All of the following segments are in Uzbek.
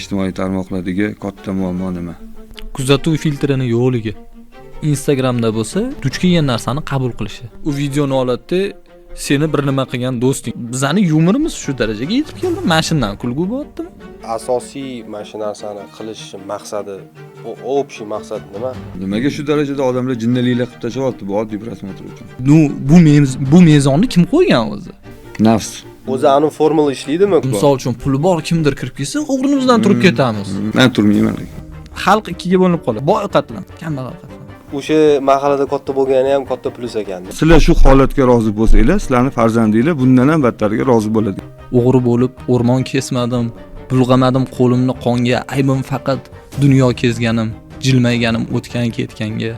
ijtimoiy tarmoqlardagi katta muammo nima? Kuzatuv filtrini yo'qligi. Instagramda bo'lsa, duch kelgan narsani qabul qilishi. U videoni oladida seni bir nima qilgan do'sting. Bizning yumorimiz shu darajaga yetib keldi. Mashindan kulgu bo'lyaptimi? Asosiy mana shu narsani qilish maqsadi, общий maqsad nima? Nimaga shu darajada odamlar jinniliklar qilib tashyapti bu oddiy prosmotr uchun? Bu mezonni kim qo'ygan o'zi? Nafs. O'zi anu formula ishlaydimi? Misol uchun puli bor kimdir kirib kelsa, o'g'rinimizdan turib ketamiz. Men turmayman. Xalq ikkiga bo'linib qoladi. Boy qatlan, kambag'al qatlan. O'sha mahallada katta bo'lgani ham katta plyus ekan. Sizlar shu holatga rozi bo'lsanglar, sizlarning farzandinglar bundan ham battarga rozi bo'ladi. O'g'ri bo'lib, o'rmon kesmadim, bulg'amadim qo'limni qonga, aybim faqat dunyo kezganim, jilmayganim o'tgan ketganga.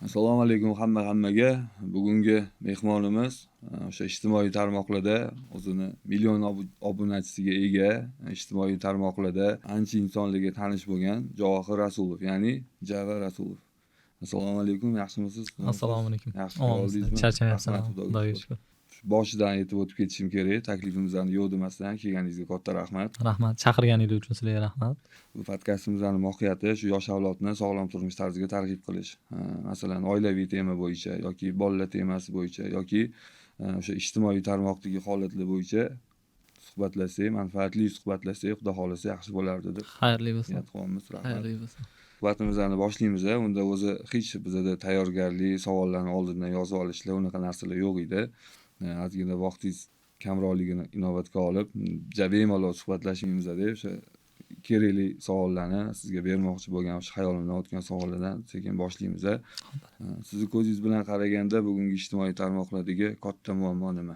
Assalomu alaykum hammaga. Bugungi mehmonimiz o'sha ijtimoiy tarmoqlarda o'zini million obunachisiga ega, ijtimoiy tarmoqlarda ancha insonlarga tanish bo'lgan Javohir Rasulov, ya'ni Java Rasulov. Assalomu alaykum, yaxshimisiz? Assalomu alaykum. Yaxshi qoldingizmi? Charchamayapsizmi? Xudoga shukr. Boshidan aytib o'tib ketishim kerak. Taklifimizni yo'q demasdan kelganingizga katta rahmat. Rahmat. Chaqirganingiz uchun sizlarga rahmat. Bu podkastimizning mohiyati shu yosh avlodni sog'lom turmush tarziga targ'ib qilish. Masalan, oilaviy tema bo'yicha yoki bolalar temasi bo'yicha yoki o'sha ijtimoiy tarmoqdagi holatlar bo'yicha suhbatlasak, manfaatli suhbatlasak, xudo xolasa yaxshi bo'lardi deb. Xayrli bo'lsin. Niyat rahmat. Xayrli bo'lsin. Suhbatimizni boshlaymiz. Unda o'zi hech bizda tayyorgarlik, savollarni oldindan yozib olishlar, unaqa narsalar yo'q edi. Ozgina vaqtingiz kamroqligini inobatga olib, bemalol suhbatlashimiz deb o'sha kerakli savollarni sizga bermoqchi bo'lgan o'sha hayolimdan o'tgan savollardan sekin boshlaymiz. Sizni ko'zingiz bilan qaraganda bugungi ijtimoiy tarmoqlardagi katta muammo nima?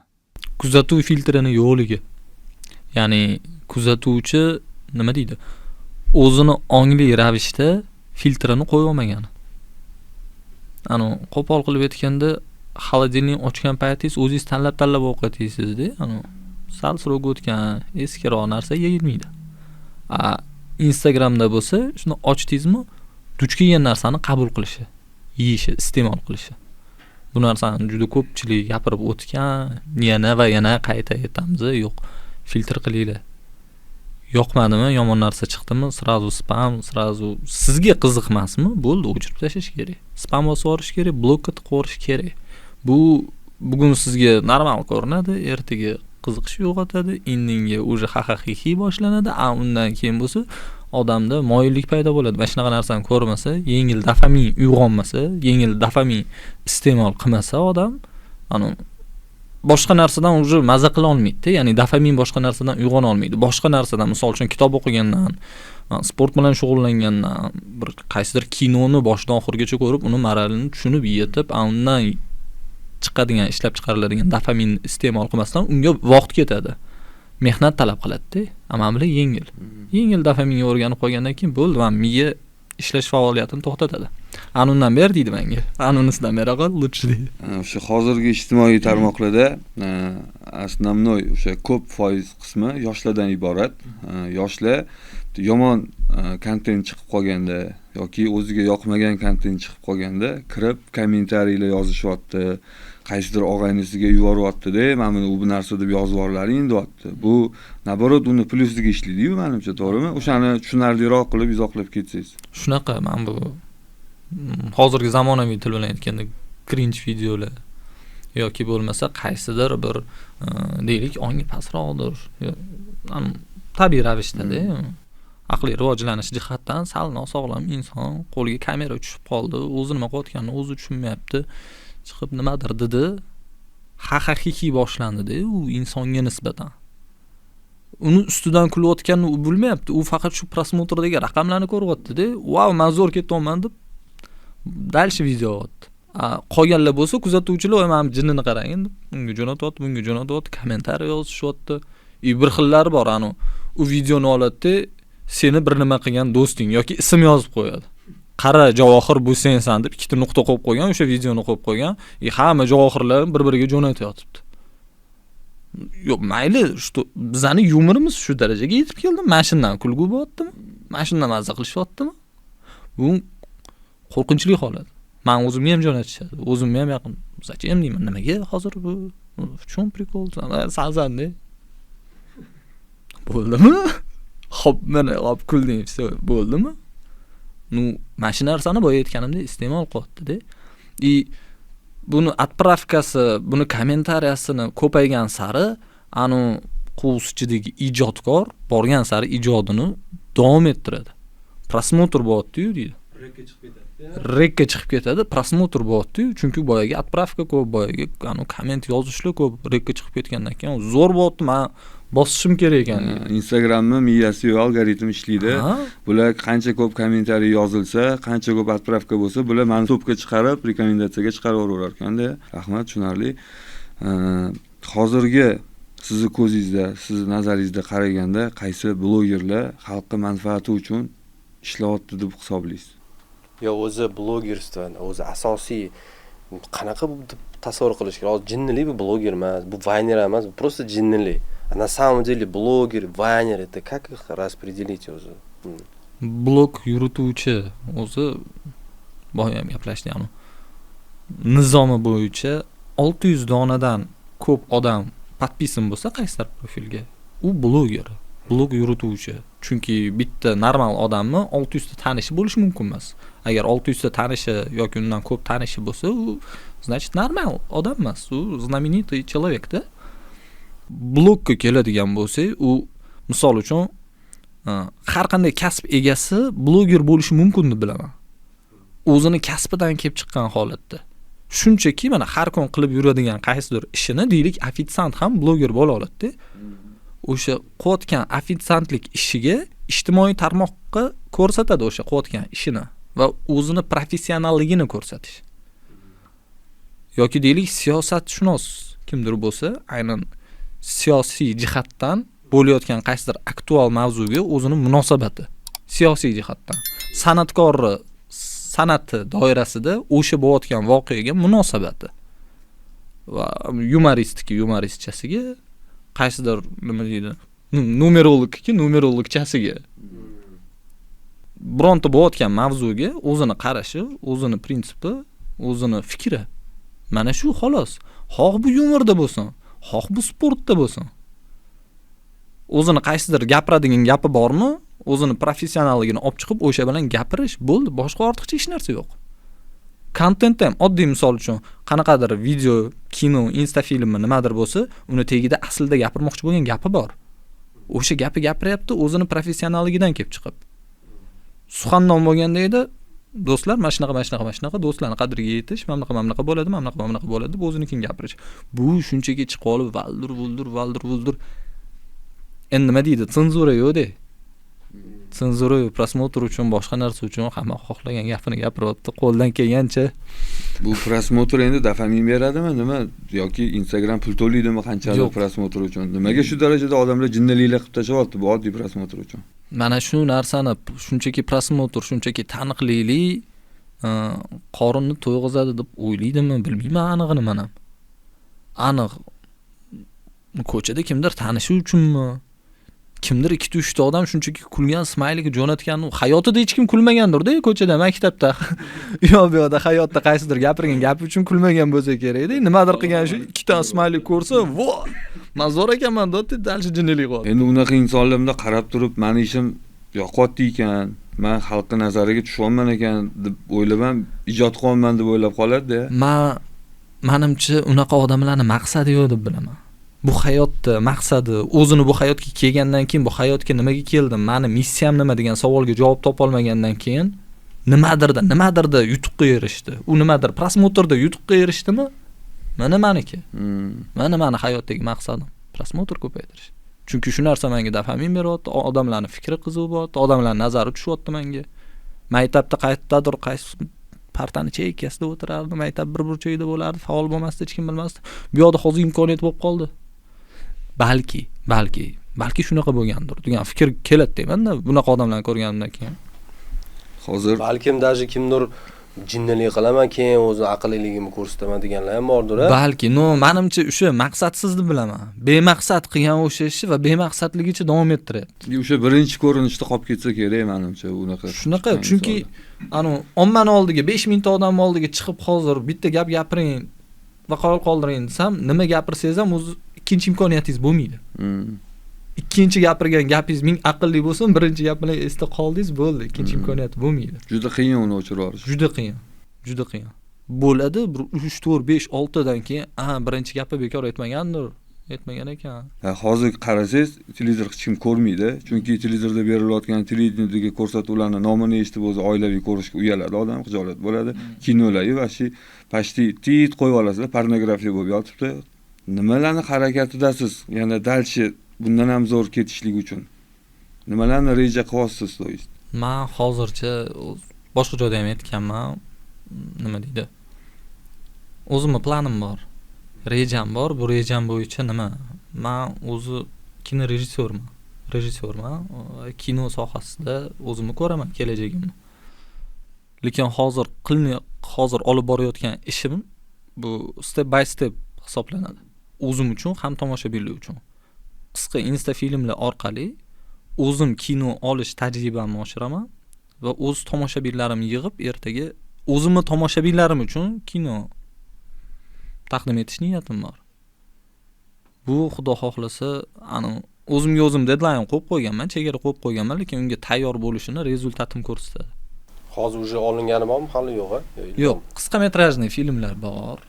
Kuzatuv filtrini yo'qligi. Ya'ni kuzatuvchi nima deydi? O'zini ongli ravishda filtrini qo'yib olmagan. Qo'pol qilib aytganda, xolodilnik ochgan paytingiz o'zingiz tanlab ovqatyapsiz-da. Sal srog o'tgan, eskiroq narsa yeyilmaydi. Instagramda bo'lsa, shuni ochdingizmi, duch kelgan narsani qabul qilishi, yeyishi, iste'mol qilishi. Bu narsani juda ko'pchilik gapirib o'tgan, yana qayta aytamiz, yo'q, filtr qilinglar. Yoqmadimi, yomon narsa chiqdimi, srazu spam, srazu sizga qiziqmasmi, bo'ldi, o'chirib tashlash kerak. Spam bosib yuborish kerak, blokka tiqib yuborish kerak. Bugun sizga normal ko'rinadi, ertaga qiziqish uyg'otadi, indinga o'zi ha-ha-hi boshlanadi, undan keyin bo'lsa odamda moyillik paydo bo'ladi. Mana shunaqa narsani ko'rmasa, yengil dopamin uyg'onmasa, yengil dopamin iste'mol qilmasa odam, boshqa narsadan o'zi maza qila olmaydi, ya'ni dopamin boshqa narsadan uyg'ona olmaydi. Boshqa narsadan, misol uchun kitob o'qigandan, sport bilan shug'ullangandan, bir qaysidir kinoni boshdan oxirigacha ko'rib, uni moralini tushunib yetib, undan chiqadigan, ishlab chiqariladigan dopamin iste'mol qilmasdan unga vaqt ketadi. Mehnat talab qiladi-da. Ammo bilan yengil dopaminga o'rganib qolgandan keyin bo'ldi, miya ishlash faoliyatini to'xtatadi. Undan ber deydi menga. Unisidan bera qol, lutchi deydi. O'sha hozirgi ijtimoiy tarmoqlarda основной o'sha ko'p foiz qismi yoshlardan iborat. Yoshlar yomon kontent chiqib qolganda yoki o'ziga yoqmagan kontent chiqib qolganda kirib kommentariyalar yozishyapti. Qaysidir og'aynisiga yuboryapti-da, mana bu narsa deb yozib yuborlaring deyapti. Bu naborot uni plyusiga ishlaydi-ku, menimcha, to'g'rimi? O'shani tushunarliroq qilib izohlab ketsangiz. Shunaqa, men bu hozirgi zamonaviy til bilan aytganda cringe videolar yoki bo'lmasa qaysidir bir deylik ongi pastroqdir. Tabiiy ravishda-da. Aqliy rivojlanish jihatdan sal nosog'lom inson qo'liga kamera tushib qoldi, o'zi nima qilayotganini o'zi tushunmayapti. Chiqib nimadir dedi, ha-ha-hi boshlandi-da, u insonga nisbatan. Uni ustidan kulayotganini u bilmayapti. U faqat shu prosmotrdagi raqamlarni ko'ryapti-da. Wow, men zo'r ketayapman deb dalshi video otdi. Qolganlar bo'lsa, kuzatuvchilar men jinnini qarang, unga jo'natyapti, bunga jo'natyapti, kommentariy yozishyapti. Bir xillari bor, u videoni oladi, seni bir nima qilgan do'sting yoki ism yozib qo'yadi. Qara Javohir bu sensan deb ikkita nuqta qo'yib qo'ygan, o'sha videoni qo'yib qo'ygan. Hamma Javohirlar bir-biriga jo'natayotibdi. Yo'q, mayli, bizning yumorimiz shu darajaga yetib keldi. Mashindan kulgu bo'lyaptimi? Mashindan mazza qilishyaptimi? Bu qo'rqinchli holat. Men o'zimga ham jo'natishadi. O'zimga ham yaqin. Zachем deyman, nimaga hozir bu? В чем прикол? Salzanda. Bo'ldimi? Xo'p, mana olib kulding, bo'ldimi? Nu, mana shu narsani boya aytganimda iste'mol qilyapti-da. Buni отправкасы, buni kommentariyasini ko'paygan sari, anu quvsichidagi ijodkor borgan sari ijodini davom ettiradi. Prosmotr bo'lyapti-yu deydi. Rekka chiqib ketadi, prosmotr bo'lyapti-yu, chunki boyaga отправка ko'p, boyaga anu komment yozishlar ko'p, rekka chiqib ketgandan keyin zo'r bo'lyapti, men bosishim kerak ekan. Instagramni miyasi algoritm ishlaydi. Bular qancha ko'p kommentariy yozilsa, qancha ko'p отправка bo'lsa, bular meni topga chiqarib, rekomendatsiyaga chiqaraverar ekan-da. Rahmat, tushunarli. Hozirgi sizni ko'zingizda, sizni nazaringizda qaraganda qaysi blogerlar xalqqa manfaati uchun ishlayapti deb hisoblaysiz? Yo, o'zi blogerstvo, o'zi asosiy qanaqa deb tasavvur qilish kerak. Hozir jinnilik bu bloger emas, bu vayner emas, bu просто jinnilik. На самом деле блогер, вайнер, это как их распределить o'zi? Blog yurituvchi o'zi boya ham gaplashdik anu. Nizomi bo'yicha 600 donadan ko'p odam podpisan bo'lsa qaysidir profilga, u bloger, blog yurituvchi. Chunki bitta normal odamni 600 ta tanishi bo'lishi mumkin emas. Agar 600 ta tanishi yoki undan ko'p tanishi bo'lsa, u значит normal odam emas, u знаменитый человек-da. Blogga keladigan bo'lsak, u misol uchun har qanday kasb egasi bloger bo'lishi mumkin deb bilaman. O'zini kasbidan kelib chiqqan holatda. Shunchaki mana har kun qilib yuradigan qaysidir ishini deylik ofitsiant ham bloger bo'la oladi-da. O'sha qilayotgan ofitsiantlik ishiga ijtimoiy tarmoqqa ko'rsatadi o'sha qilayotgan ishini va o'zini professionalligini ko'rsatish. Yoki deylik siyosatshunos kimdir bo'lsa, aynan siyosiy jihatdan bo'layotgan qaysidir aktual mavzuga o'zini munosabati, siyosiy jihatdan, san'atkorni san'ati doirasida o'sha bo'layotgan voqeaga munosabati va yumoristchasiga, qaysidir nima deydi, numerologchasiga bironta bo'layotgan mavzuga o'zini qarashi, o'zini prinsipi, o'zini fikri. Mana shu xolos. Xoh bu yumorda bo'lsin, xoh bu sportda bo'lsin. O'zini qaysidir gapiradigan gapi bormi, o'zini professionalligini olib chiqib o'sha bilan gapirish bo'ldi, boshqa ortiqcha hech narsa yo'q. Kontent ham oddiy misol uchun qanaqadir video, kino, insta filmi nimadir bo'lsa, uni tagida aslida gapirmoqchi bo'lgan gapi bor. O'sha gapi gapiryapti o'zini professionalligidan kelib chiqib. Suxandon bo'lganda edi, do'stlar, mana shunaqa do'stlarni qadriga yetish, mana bunaqa bo'ladi deb o'zinikini gapirish. Bu shunchaki chiqib olib valdur. Endi nima deydi? Senzura yo'q-da. Senzura yo'q, prosmotr uchun, boshqa narsa uchun hamma xohlagan gapini gapiryapti, qo'ldan kelgancha. Bu prosmotr endi dopamin beradimi, nima yoki Instagram pul to'laydimi qanchalik prosmotr uchun? Nimaga shu darajada odamlar jinniliklar qilib tashyapti bu oddiy prosmotr uchun? Mana shu narsani shunchaki prosmotr, shunchaki taniqlilik qorinni to'yg'izadi deb o'ylaydimi, bilmayman anig'ini men ham. Aniq ko'chada kimdir tanishi uchunmi? Kimdir 2-3 ta odam shunchaki kulgan smayliga jo'natgan, hayotida hech kim kulmagandir-da, ko'chada, maktabda. Yo, bu yoqda hayotda qaysidir gapirgan gapi uchun kulmagan bo'lsa kerak-da. Nimadir qilgan shu 2 ta smaylik ko'rsa, vo! Men zo'r ekanman deb dalshi jinnilik qildi. Endi unaqa insonlarga qarab turib, meni ishim yoqyapti ekan, men xalqning nazariga tushyapman ekan deb o'ylaman, ijod qilyapman deb o'ylab qoladi-da. Menimcha unaqa odamlarning maqsadi yo'q deb bilaman. Bu hayotda maqsadi, o'zini bu hayotga kelgandan keyin bu hayotga nimaga keldim, meni missiyam nima degan savolga javob topa olmagandan keyin nimadirda yutuqqa erishdi. U nimadir prosmotrda yutuqqa erishdimi? Mana meniki. Meni hayotdagi maqsadim prosmotr ko'paytirish. Chunki shu narsa menga dopamin beryapti, odamlarning fikri qiziq bo'lyapti, odamlarning nazari tushyapti menga. Maktabda qayerdadir qaysi partani chekkasida o'tirardi, maktab bir burchagida bo'lardi, faol bo'lmasdi, hech kim bilmasdi. Bu yoqda hozir imkoniyat bo'lib qoldi. Balki shunaqa bo'lgandir degan fikr keladi deyman-da, bunaqa odamlarni ko'rganimdan keyin. Hozir balkim даже kimdir jinnilik qilaman, keyin o'zi aqlliligimni ko'rsataman deganlar ham bordir. Balki, menimcha o'sha maqsadsizni bilaman. Bemaqsad qilgan o'sha ishni va bemaqsadligicha davom ettiryapti. O'sha birinchi ko'rinishda qolib ketsa kerak menimcha unaqa. Shunaqa, chunki ommani oldiga 5 mingta odam oldiga chiqib hozir bitta gap gapiring va qoldiring desam, nima gapirsangiz ham o'zi ikkinchi imkoniyatingiz bo'lmaydi. Ikkinchi gapirgan gapingiz ming aqlli bo'lsin, birinchi gap bilan esda qoldingiz, bo'ldi, ikkinchi imkoniyat bo'lmaydi. Juda qiyin uni o'chirib olish. Juda qiyin. Juda qiyin. Bo'ladi, 3, 4, 5, 6 dan keyin, birinchi gapi bekor aytmagandir, aytmagan ekan. Hozir qarasangiz, televizor hech kim ko'rmaydi, chunki televizorda berilayotgan televideniyadagi ko'rsatuvlarning nomini eshitib o'zi oilaviy ko'rishga uyaladi odam, xijolat bo'ladi. Kinolar vashi pashti tit qo'yib olasizlar, pornografiya bo'lib yotibdi. Nimalarni harakatidasiz? Yana dalchi bundan ham zo'r ketishlik uchun nimalarni reja qilyapsiz do'st? Men hozircha boshqa joyda ham aytganman, nima deydi? O'zimning planim bor. Rejam bor. Bu rejam bo'yicha nima? Men o'zi kino rejissyorman. Kino sohasida o'zimni ko'raman kelajagimni. Lekin hozir olib borayotgan ishim bu step by step hisoblanadi. O'zim uchun ham tomoshabinlar uchun. Qisqa insta filmlar orqali o'zim kino olish tajribamni oshiraman va o'z tomoshabinlarimni yig'ib ertaga o'zimni tomoshabinlarim uchun kino taqdim etish niyatim bor. Bu xudo xohlasa, o'zimga o'zim deadline qo'yib qo'yganman, chegara qo'yib qo'yganman, lekin unga tayyor bo'lishini rezultatim ko'rsatadi. Hozir уже olingani bormi, hali yo'q-a? Yo'q, qisqa metrajli filmlar bor.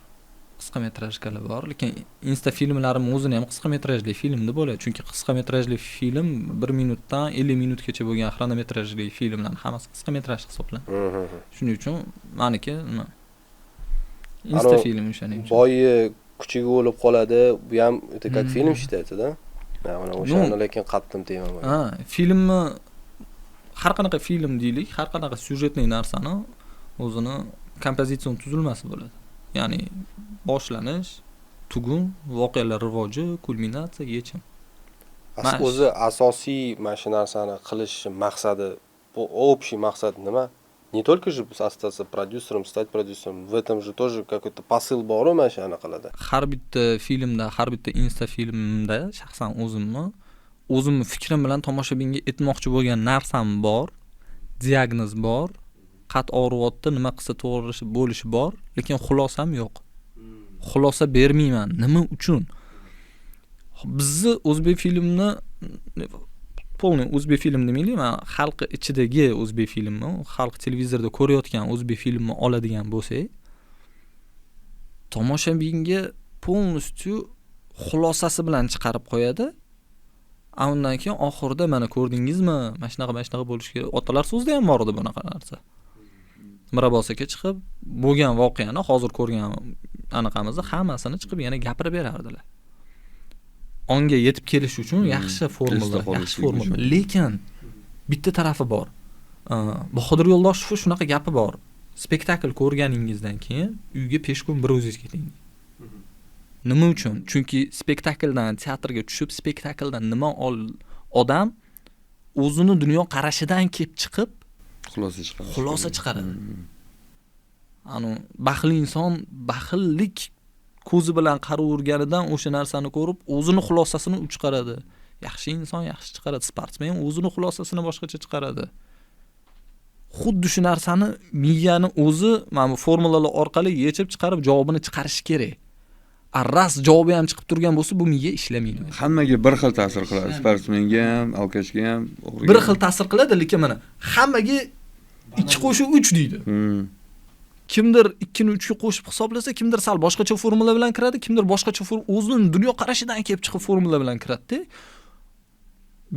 Qisqa metrajkalar bor, lekin insta filmlarim o'zini ham qisqa metrajli filmda bo'ladi, chunki qisqa metrajli film 1 minutdan 50 minutgacha bo'lgan xronometrajli filmlarning hammasi qisqa metraj hisoblanadi. Shuning uchun meniki nima? Insta film o'shaning uchun. Boyi kuchiga o'lib qoladi, bu ham o'ta как film считается-da. Mana o'shani lekin qattim deyman. Filmni har qanaqa film deylik, har qanaqa syujetli narsani o'zini kompozitsion tuzilmasi bo'ladi. Ya'ni boshlanish, tugun, voqealar rivoji, kulminatsiya, yechim. O'zi asosiy mana shu narsani qilish maqsadi, bu общий maqsad nima? Не только же остаться продюсером, стать продюсером, в этом же тоже какой-то посыл bor mana shu anaqalarda. Har bitta filmda, har bitta insta filmda shaxsan o'zimni fikrim bilan tomoshabinga aytmoqchi bo'lgan narsam bor, diagnoz bor, qat og'riyapti, nima qilsa to'g'ri bo'lishi bor, lekin xulosam yo'q. Xulosa bermayman. Nima uchun? Bizni o'zbek filmni polniy o'zbek film demayman, xalq ichidagi o'zbek filmni, xalq televizorda ko'rayotgan o'zbek filmni oladigan bo'lsak, tomoshabinga polностью xulosasi bilan chiqarib qo'yadi. Undan keyin oxirida mana ko'rdingizmi? Mana shunaqa bo'lish kerak. Otalar so'zida ham bor edi bunaqa narsa. Mirabos aka chiqib bo'lgan voqeani hozir ko'rgan anaqamizni hammasini chiqib yana gapirib berardilar. Onga yetib kelish uchun yaxshi formula. Lekin bitta tarafi bor. Bahodir Yo'ldoshev shunaqa gapi bor. Spektakl ko'rganingizdan keyin uyga peshkun bir o'zingiz keting. Nima uchun? Chunki spektakldan teatrga tushib, spektakldan nima odam o'zini dunyo qarashidan kelib chiqib xulosa chiqaradi. Baxtli inson baxillik ko'zi bilan qaraverganidan o'sha narsani ko'rib, o'zini xulosasini chiqaradi. Yaxshi inson yaxshi chiqaradi, sportsmen o'zini xulosasini boshqacha chiqaradi. Xuddi shu narsani miyani o'zi mana bu formulalar orqali yechib chiqarib javobini chiqarish kerak. Ras javobi ham chiqib turgan bo'lsa, bu miya ishlamaydi. Hammaga bir xil ta'sir qiladi. Sportsmenga ham, alkashga ham, o'g'riga. Bir xil ta'sir qiladi, lekin mana hammaga 2 qo'shib 3 deydi. Kimdir 2 ni 3 ga qo'shib hisoblasa, kimdir sal boshqacha formula bilan kiradi, kimdir boshqacha o'zining dunyo qarashidan kelib chiqib formula bilan kiradi.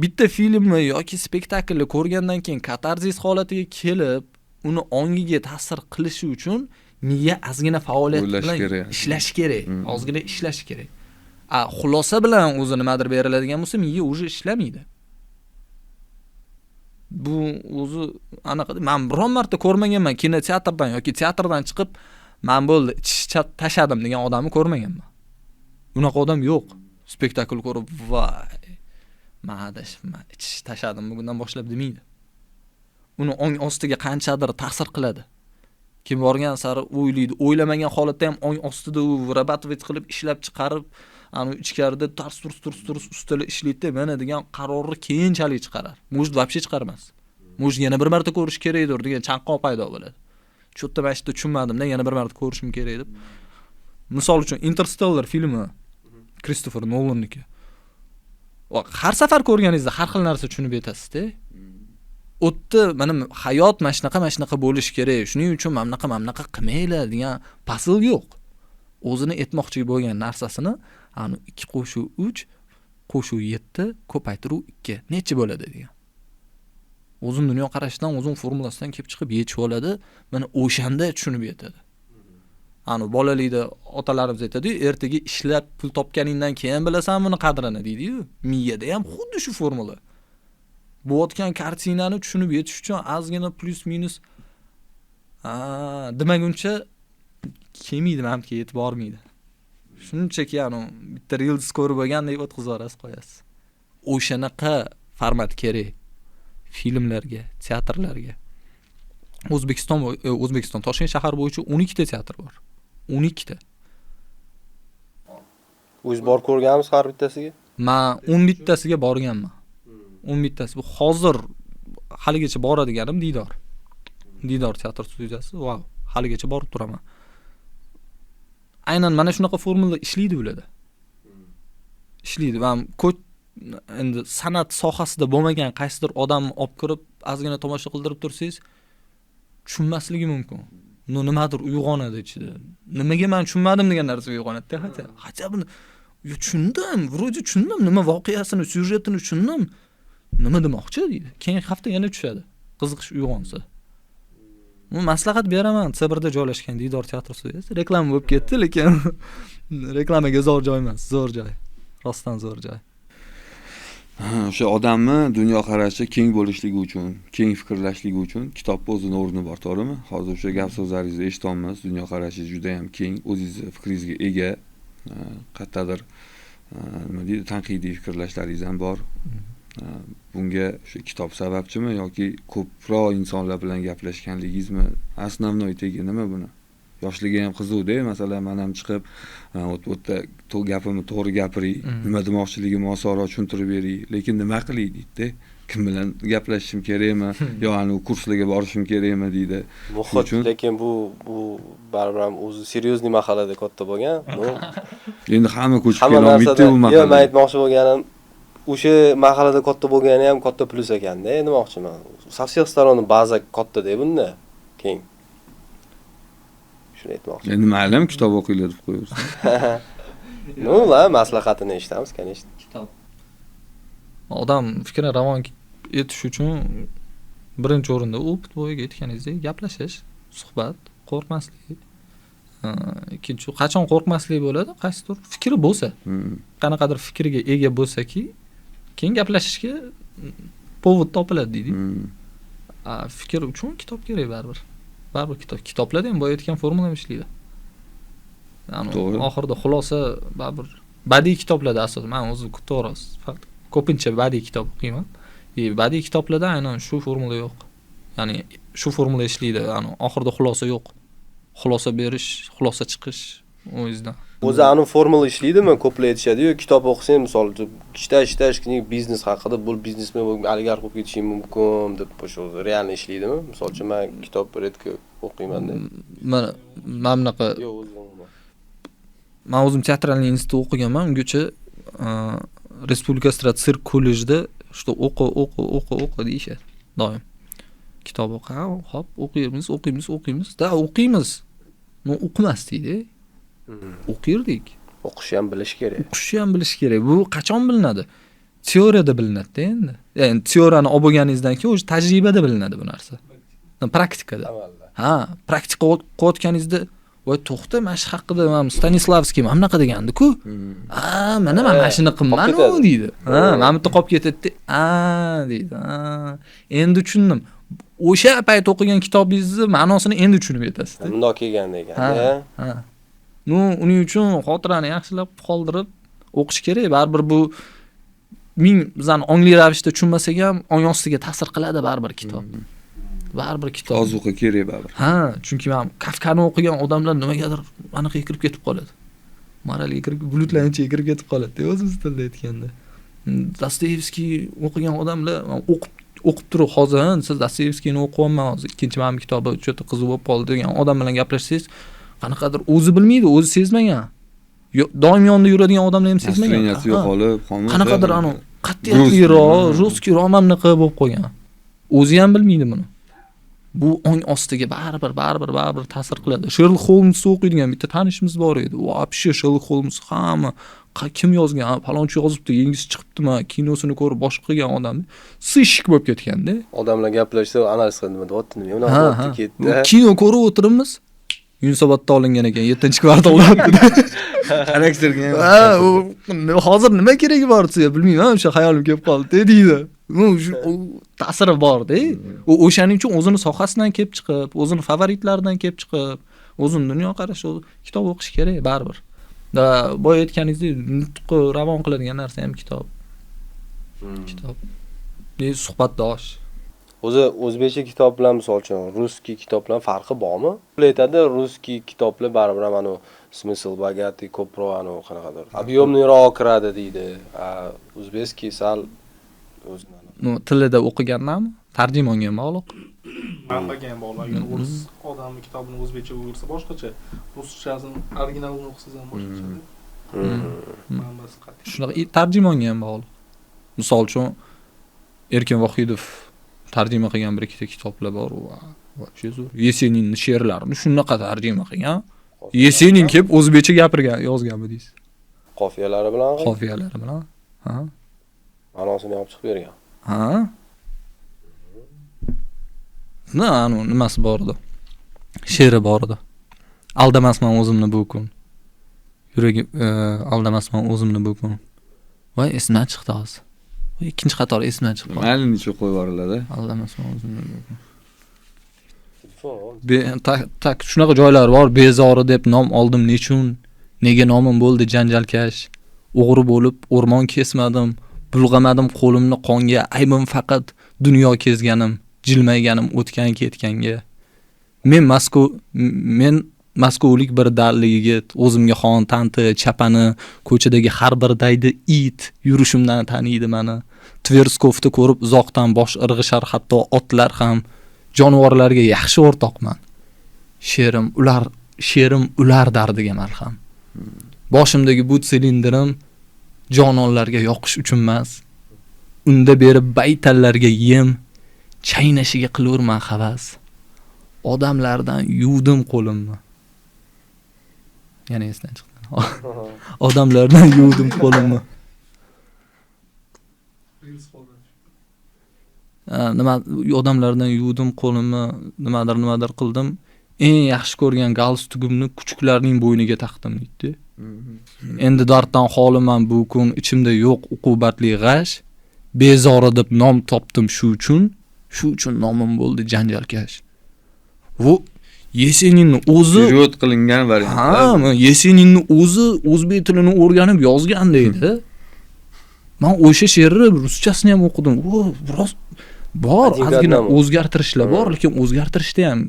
Bitta filmni yoki spektaklni ko'rgandan keyin katarzis holatiga kelib, uni ongiga ta'sir qilishi uchun miya ozgina faoliyat bilan ishlash kerak. Ozgina ishlash kerak. Xulosa bilan o'zi nimadir beriladigan bo'lsa, miya o'zi ishlamaydi. Bu o'zi anaqa, men biron marta ko'rmaganman kinoteatrdan yoki teatrdan chiqib, men bo'ldi, tashadim degan odamni ko'rmaganman. Unaqa odam yo'q. Spektakl ko'rib, voy, men tashadim bugundan boshlab demaydi. Uni ong ostiga qanchadir ta'sir qiladi. keyin borgan sari o'ylaydi, o'ylamagan holatda ham ong ostida u rabatvet qilib ishlab chiqarib, ani ichkarida turs ustida ishlaydi, mana degan qarorni keyinchalik chiqarar. Может, вообще chiqarmas. Может, yana bir marta ko'rish kerakdir degan chanqoq paydo bo'ladi. Cho'tta mashitda tushunmadim-da, yana bir marta ko'rishim kerak deb. Misol uchun Interstellar filmi Christopher Nolan'niki. Har safar ko'rganingizda har xil narsa tushunib yetasiz-da. O'tda mana hayot mashnaqa bo'lish kerak. Shuning uchun mamnaqa qilmaylar degan pasl yo'q. O'zini etmoqchi bo'lgan narsasini, ani 2 qo'shuv 3 qo'shuv 7 ko'paytiruv 2 necha bo'ladi degan. O'zim dunyo qarashidan, o'zim formulasidan kelib chiqib yechib oladi. Mana o'shanda tushunib yetadi. Ani bolalikda otalarimiz aytadi, ertaga ishlab pul topganingdan keyin bilasan buni qadrini deydi-yu. Miyada ham xuddi shu formula. Bu o'tgan kartinani tushunib yetish uchun ozgina plus minus demaguncha kelmaydi, mamga yetib bormaydi. Shunchaki ani bitta reels ko'rib bo'lgandek o'tkazib yuborasiz, qo'yasiz. O'shanaqa format kerak filmlarga, teatrlarga. O'zbekiston Toshkent shahar bo'yicha 12 ta teatr bor. 12 ta. O'z bor ko'rganmiz har bittasiga? Men 11 tasiga borganman. 11 tasi. Bu hozir haligacha boradiganim Didor. Didor teatr studiyasi. Wow, haligacha borib turaman. Aynan mana shunaqa formula ishlaydi ularda. Ishlaydi. Va endi san'at sohasida bo'lmagan qaysidir odamni olib kirib, ozgina tomosha qildirib tursangiz, tushunmasligi mumkin. Nimadir uyg'onadi ichida. Nimaga men tushunmadim degan narsa uyg'onadi. Hatto buni tushundim, vроде tushundim, nima voqeasini, syujetini tushundim. Nima demoqchi deydi. Keyingi hafta yana tushadi. Qiziqish uyg'onsa. Men maslahat beraman. C1da joylashgan Didor teatr studiyasi reklama bo'lib ketdi, lekin reklamaga zo'r joy emas, zo'r joy. Rostdan zo'r joy. O'sha odamni dunyo qarashi keng bo'lishligi uchun, keng fikrlashligi uchun kitobda o'zini o'rni bor, to'g'rimi? Hozir o'sha gap so'zlaringizni eshityapmiz. Dunyo qarashingiz juda ham keng, o'zingizni fikringizga ega, qayerdadir nima deydi, tanqidiy fikrlashlaringiz ham bor. Bunga o'sha kitob sababchimi yoki ko'proq insonlar bilan gaplashganligingizmi? Основной tegi nima buni? Yoshligi ham qiziq-da, masalan, men ham chiqib, o'tda gapimni to'g'ri gapiray, nima demoqchiligimni osonroq tushuntirib beray, lekin nima qilay deydi-da. Kim bilan gaplashishim kerakmi, yo ani kurslarga borishim kerakmi deydi. Muhit, lekin bu baribir ham o'zi seriozniy mahalada katta bo'lgan. Endi hamma ko'chib kelolmaydi bu mahalla. Yo, men aytmoqchi bo'lganim, o'sha mahallada katta bo'lgani ham katta plus ekanda, demoqchiman. Со всех сторон baza katta-da bunda, keng. Shuni aytmoqchi. Endi mayli kitob o'qinglar deb qo'yibsiz. Nima, maslahatini eshitamiz, конечно. Kitob. Odam fikrini ravon etish uchun birinchi o'rinda opit bo'yiga aytganingizdek gaplashish, suhbat, qo'rqmaslik. Ikkinchi, qachon qo'rqmaslik bo'ladi? Qaysidir fikri bo'lsa, qanaqadir fikriga ega bo'lsa-ki, keyin gaplashishga povod topiladi deydi. Fikr uchun kitob kerak baribir. Baribir kitoblarda ham boya aytgan formula ishlaydi. Ya'ni oxirida xulosa baribir badiiy kitoblarda asosan men o'zim to'g'ri faqat ko'pincha badiiy kitob o'qiyman. Badiiy kitoblarda aynan shu formula yo'q. Ya'ni shu formula ishlaydi. Ya'ni oxirida xulosa yo'q. Xulosa berish, xulosa chiqish o'zida. O'zi anu formula ishlaydimi? Ko'plar aytishadi-yu, kitob o'qisang, misol uchun, ishtash biznes haqida, bu biznesmen bo'lib oligarx bo'lib ketishim mumkin deb o'sha realni ishlaydimi? Misol uchun men kitob redko o'qiyman-da. Men bunaqa men o'zim teatralniy institutda o'qiganman, ungacha Respublika Strat sirk kollejida что o'qi deyishadi doim. Kitob hop o'qiymiz. Da o'qiymiz. Men o'qimas deydi. O'qirdik. O'qish ham bilish kerak. Bu qachon bilinadi? Teoriyada bilinadi-da endi. Ya'ni teoriyani olib bo'lganingizdan keyin o'sha tajribada bilinadi bu narsa. Praktikada. Ha, praktika qilayotganingizda, voy to'xta, mana shu haqida men Stanislavskiy mana bunaqa degandi-ku. Mana men shuni qilman-ku deydi. Mana bitta qolib ketadi. Deydi. Endi tushundim. O'sha payt o'qigan kitobingizni ma'nosini endi tushunib yetasiz. Bundoq kelganda ekan-da. Uning uchun xotirani yaxshilab qoldirib o'qish kerak. Baribir bu bizani ongli ravishda tushunmasak ham ong ostiga ta'sir qiladi baribir kitob. Baribir kitob. Ozuqa kerak baribir. Ha, chunki men Kafkani o'qigan odamlar nimagadir anaqa kirib ketib qoladi. Moralga kirib, bulutlarning ichiga kirib ketib qoladi, o'zimiz tilda aytganda. Dostoyevskiy o'qigan odamlar o'qib turib hozir siz Dostoyevskiyni o'qiyapman hozir, ikkinchi mana kitobi juda qiziq bo'lib qoldi degan odam bilan gaplashsangiz, qanaqadir o'zi bilmaydi, o'zi sezmagan. Doim yonida yuradigan odamlar ham sezmagan. Nasriyati yo'qolib, qanaqadir qat'iyatliroq, ruskiroq mamlaqa bo'lib qolgan. O'zi ham bilmaydi buni. Bu ong ostiga baribir ta'sir qiladi. Sherlock Holmesni o'qiydigan bitta tanishimiz bor edi. U apshi Sherlock Holmes hamma kim yozgan, falonchi yozibdi, yangisi chiqibdimi, kinosini ko'rib boshqa qilgan odam sishik bo'lib ketganda. Odamlar gaplashsa, analiz qilib nima deyapti, nima unaqa ketdi. Kino ko'rib o'tiribmiz. Yunusobodda olingan ekan, 7-kvartalda o'tdi. Xarakterga ham. Hozir nima keragi bor sizga bilmayman, o'sha xayolim kelib qoldi deydi. U ta'siri bor-da. U o'shaning uchun o'zini sohasidan kelib chiqib, o'zini favoritlaridan kelib chiqib, o'zini dunyoqarashi, kitob o'qish kerak baribir. Da boya aytganingizdek, nutqi ravon qiladigan narsa ham kitob. Kitob. Suhbatdosh. O'zi o'zbekcha kitob bilan misol uchun russkiy kitob bilan farqi bormi? Ular aytadi, russkiy kitoblar baribir mana smysl bogati, ko'proq qanaqadir объемныйroq kiradi deydi. O'zbekskiy sal o'zidan. Tilida o'qigandanmi? Tarjimonga ham bog'liq. Manbaga ham bog'liq. Agar o'ris odamning kitobini o'zbekcha o'qirsa boshqacha, ruschasini originalini o'qisiz ham boshqacha. Manbasi qat'iy. Shunaqa tarjimonga ham bog'liq. Misol uchun Erkin Vohidov tarjima qilgan bir ikkita kitoblar bor. Voобще zo'r. Yeseninning she'rlarini shunaqa tarjima qilgan. Yesenin kelib o'zbekcha gapirgan, yozganmi deysiz? Qofiyalari bilan? Qofiyalari bilan. Ha. Ma'nosini olib chiqib bergan. Ha. Nimasi bor edi? She'ri bor edi. Aldamasman o'zimni bu kun. Yuragim aldamasman o'zimni bu kun. Voy, esimdan chiqdi hozir. Ikkinchi qator esimdan chiqib qoldi. Mayli necha qo'yib yuboriladi. Aldamasman o'zimni bu kun. Tak shunaqa joylar bor. Bezori deb nom oldim nechun? Nega nomim bo'ldi janjalkash? O'g'ri bo'lib o'rmon kesmadim, bulg'amadim qo'limni qonga, aybim faqat dunyo kezganim, jilmayganim o'tgan ketganga. Men Maskovlik bir dalli yigit, o'zimga xon tanti, chapani, ko'chadagi har bir daydi it, yurishimdan taniydi meni. Tverskovni ko'rib uzoqdan bosh irg'ishar, hatto otlar ham. Jonivorlarga yaxshi o'rtoqman. She'rim ular dardiga malham. Boshimdagi bu silindrim jononlarga yoqish uchun emas. Unda berib baytallarga yem, chaynashiga qilurman havas. Odamlardan yuvdim qo'limni. Yana esdan chiqdi. Odamlardan yuvdim qo'limni. Nima odamlardan yuvdim qo'limni, nimadir qildim. Eng yaxshi ko'rgan galstugimni kuchuklarning bo'yniga taqdim deydi. Endi darddan holiman bu kun, ichimda yo'q uqubatli g'ash. Bezori deb nom topdim shu uchun nomim bo'ldi janjalkash. Bu Yeseninning o'zi periyod qilingan variant. Ha, Yeseninning o'zi o'zbek tilini o'rganib yozgan deydi. Men o'sha she'rni ruschasini ham o'qidim. U biroz bor, ozgina o'zgartirishlar bor, lekin o'zgartirishda ham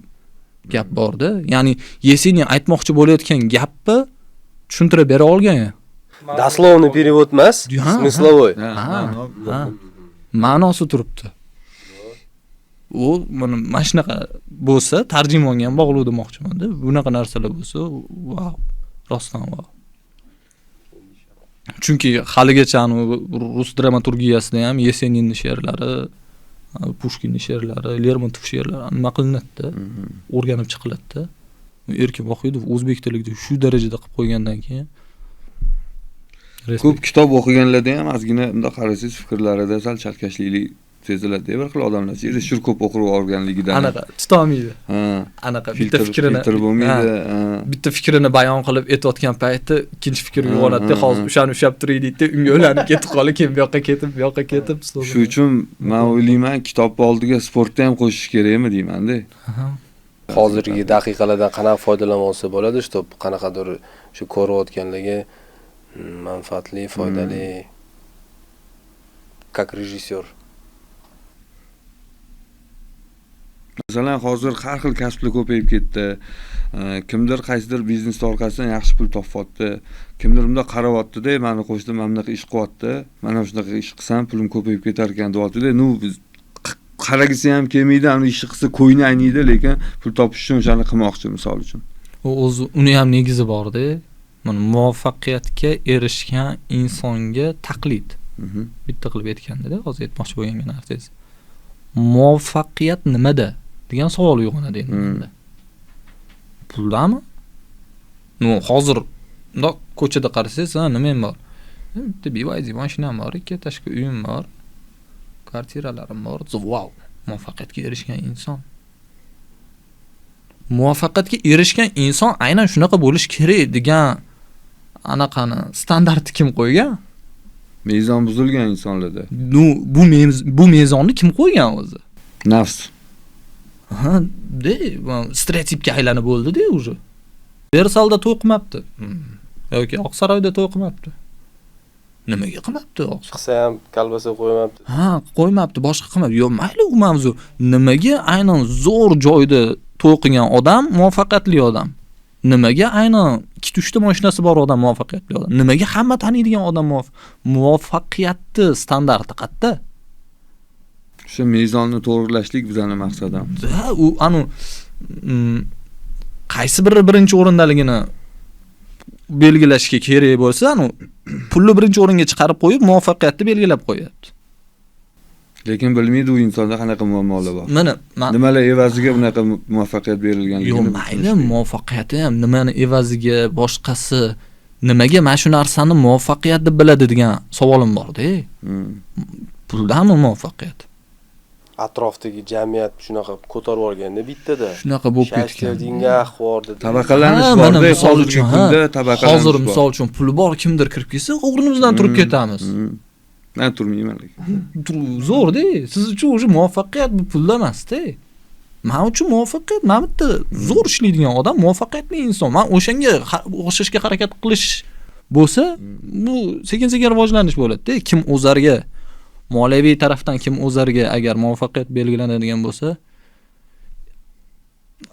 gap bor-da. Ya'ni Yesenin aytmoqchi bo'layotgan gapni tushuntirib bera olgan. Doslovniy перевод emas, smyslovoy. Ma'nosi turibdi. U mana shunaqa bo'lsa, tarjimonga ham bog'liq demoqchiman-da. Bunaqa narsalar bo'lsa, wow, rostdan wow. Chunki haligacha rus dramaturgiyasida ham Yeseninning she'rlari, Pushkinning she'rlari, Lermontov she'rlari nima qilinadi-da, o'rganib chiqiladi-da. Erkin Vohidov o'zbek tilida shu darajada qilib qo'ygandan keyin ko'p kitob o'qiganlarda ham ozgina bunday qarasangiz fikrlarida sal chalkashliklik seziladi. Bir xil odamlar shu ko'p o'qib o'rganligidan. Anaqa tutolmaydi. Anaqa bitta fikrini bayon qilib aytayotgan payti ikkinchi fikr uyg'onadi. Hozir o'shani ushlab turaylik-da, unga o'ylanib ketib qolib, keyin bu yoqqa ketib. Shu uchun men o'ylayman, kitobni oldiga sportni ham qo'shish kerakmi deyman-da. Hozirgi daqiqalardan qanaqa foydalansa bo'ladi, shu qanaqadir shu ko'rayotganligi manfaatli, foydali как rejissyor. Masalan, hozir har xil kasblar ko'payib ketdi. Kimdir qaysidir biznes orqasidan yaxshi pul topyapti. Kimdir bunda qarayapti-da, meni qo'shdim, mana bunaqa ish qilyapti. Mana shunaqa ish qilsam, pulim ko'payib ketar ekan deyapti-da. Biz qaragisi ham kelmaydi, ana ishni qilsa ko'yni ayniydi, lekin pul topish uchun o'shani qilmoqchi, misol uchun. O'zi uni ham negizi bor-da. Mana muvaffaqiyatga erishgan insonga taqlid. Bitta qilib aytganda-da, hozir aytmoqchi bo'lgan narsangiz. Muvaffaqiyat nimada degan savol uyg'onadi endi. Puldami? Hozir ko'chada qarasangiz, nima ham bor? Bitta BYD mashinam bor, ikki tashqi uyim bor, kvartiralarim bor. Wow, muvaffaqiyatga erishgan inson. Muvaffaqiyatga erishgan inson aynan shunaqa bo'lish kerak degan anaqani standartni kim qo'ygan? Mezon buzilgan insonlarda. Bu mezonni kim qo'ygan o'zi? Nafs. Stereotipga aylanib bo'ldi-da o'zi. Versalda to'y qilmabdi. Yoki Oqsaroyda to'y qilmabdi. Nimaga qilmabdi? Qilsa ham kalbasa qo'ymabdi. Qo'ymabdi, boshqa qilmabdi. Yo, mayli u mavzu. Nimaga aynan zo'r joyda to'y qilgan odam muvaffaqiyatli odam? Nimaga aynan 2-3 ta mashinasi bor odam muvaffaqiyatli odam? Nimaga hamma taniydigan odam muvaffaqiyatni standarti qayerda? Shu mezonni to'g'rilashlik bizning maqsadimiz. U qaysi biri birinchi o'rindaligini belgilashga kerak bo'lsa, pulni birinchi o'ringa chiqarib qo'yib, muvaffaqiyatni belgilab qo'yapti. Lekin bilmaydi u insonda qanaqa muammolar bor. Mana nimalar evaziga bunaqa muvaffaqiyat berilganligini. Yo'q, mayli, muvaffaqiyati ham nimani evaziga, boshqasi nimaga mana shu narsani muvaffaqiyat deb biladi degan savolim bor-da. Puldami muvaffaqiyat? Atrofdagi jamiyat shunaqa ko'tarib olganda bittada. Shunaqa bo'lib ketgan. Shayxdinga ahvorda. Tabaqalanish bor-da, misol uchun tabaqalanish. Hozir misol uchun puli bor kimdir kirib kelsa, o'g'rinimizdan turib ketamiz. Men turmayman lekin. Zo'r-da. Siz uchun o'sha muvaffaqiyat bu pulda emas-da. Men uchun muvaffaqiyat mana bitta zo'r ishlaydigan odam muvaffaqiyatli inson. Men o'shanga o'xshashga harakat qilish bo'lsa, bu sekin-sekin rivojlanish bo'ladi-da. Kim o'zariga moliyaviy tarafdan kim o'zariga agar muvaffaqiyat belgilanadigan bo'lsa,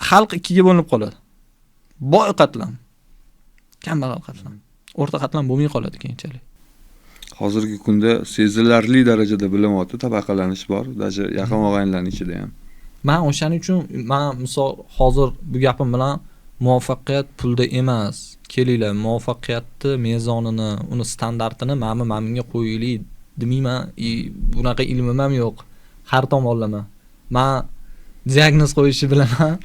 xalq ikkiga bo'linib qoladi. Boy qatlam, kambag'al qatlam, o'rta qatlam bo'lmay qoladi keyinchalik. Hozirgi kunda sezilarli darajada bilimoti tabaqalanish bor, даже yaqin og'aynilarning ichida ham. Men o'shaning uchun misol hozir bu gapim bilan muvaffaqiyat pulda emas. Kelinglar, muvaffaqiyatni mezonini, uni standartini menga qo'yaylik demayman. Bunaqa ilmim ham yo'q. Har tomonlama. Men diagnoz qo'yishi bilan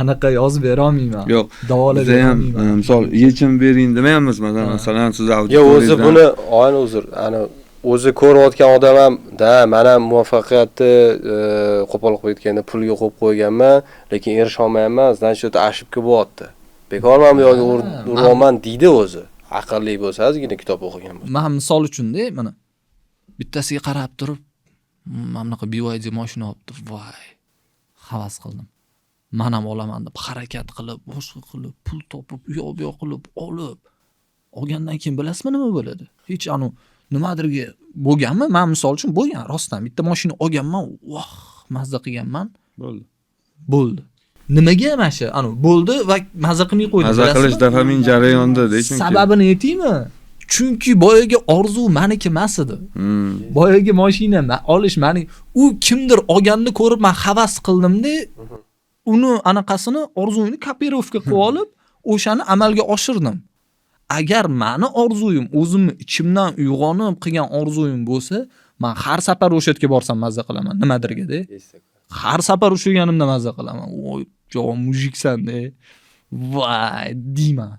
anaqa yozib bera olmayman. Yo'q, davolab bera olmayman. Misol yechim bering demaymiz, masalan, siz audio. Yo'q, o'zi buni uzr, o'zi ko'rayotgan odam ham mana muvaffaqiyatni qo'pol qilib aytganda pulga qo'yib qo'yganman, lekin erisha olmayapman, значит, ошибка bo'lyapti. Bekormanmi yoki urmanman deydi o'zi. Aqlli bo'lsa, ozgina kitob o'qigan bo'lsa. Men misol uchun-da, mana bittasiga qarab turib, mana bunaqa BYD mashina olib turib, voy, havas qildim. Men ham olaman deb harakat qilib, boshqa qilib, pul topib, u yoq bu yoq qilib, olgandan keyin bilasizmi nima bo'ladi? Hech nimadirga bo'lganmi? Men misol uchun bo'lgan, rostdan bitta mashina olganman, voh, mazza qilganman. Bo'ldi. Nimaga mana shu? Bo'ldi va mazza qilmay qo'ydi. Mazza qilish dopamin jarayonida deyshim. Sababini aytaymi? Chunki boyaga orzu meniki emas edi. Boyaga mashina olish u kimdir olganini ko'rib men havas qildim-da, uni anaqasini orzuyini kopirovka qilib olib, o'shani amalga oshirdim. Agar meni orzuyim o'zimni ichimdan uyg'onib qilgan orzuyim bo'lsa, men har safar o'sha yerga borsam mazza qilaman, nimadirga-da. Har safar o'shaganimda mazza qilaman. Voy, javob mujiksan-da. Voy, deyman.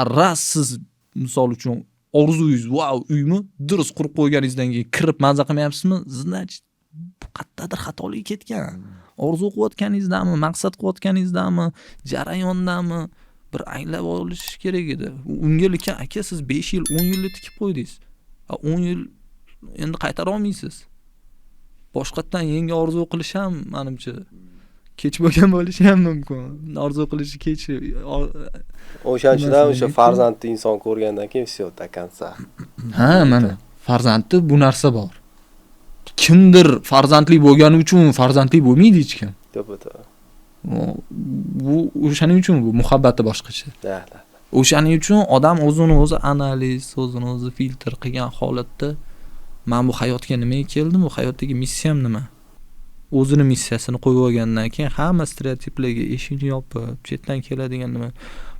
Arras siz misol uchun orzuyingiz, wow, uymi durust qurib qo'yganingizdan keyin kirib mazza qilmayapsizmi? Значит, qayerdadir xatolik ketgan. Orzu qilayotganingizdami, maqsad qilayotganingizdami, jarayondami bir anglab olish kerak edi. Unga lekin aka siz 5 yil, 10 yilni tikib qo'ydingiz. 10 yil endi qaytara olmaysiz. Boshqatdan yangi orzu qilish ham menimcha kech bo'lgan bo'lishi ham mumkin. Orzu qilishi kech. O'shaning o'sha farzandni inson ko'rgandan keyin все до конца. Ha, mana farzandni bu narsa bor. Kimdir farzandli bo'lgani uchun farzandli bo'lmaydi hech kim. To'ppa-to'g'ri. Bu o'shaning uchun bu muhabbati boshqacha. Da. O'shaning uchun odam o'zini o'zi analiz, o'zini o'zi filtr qilgan holatda men bu hayotga nimaga keldim, bu hayotdagi missiyam nima? O'zini missiyasini qo'yib olgandan keyin hamma stereotiplarga eshikni yopib, chetdan keladigan nima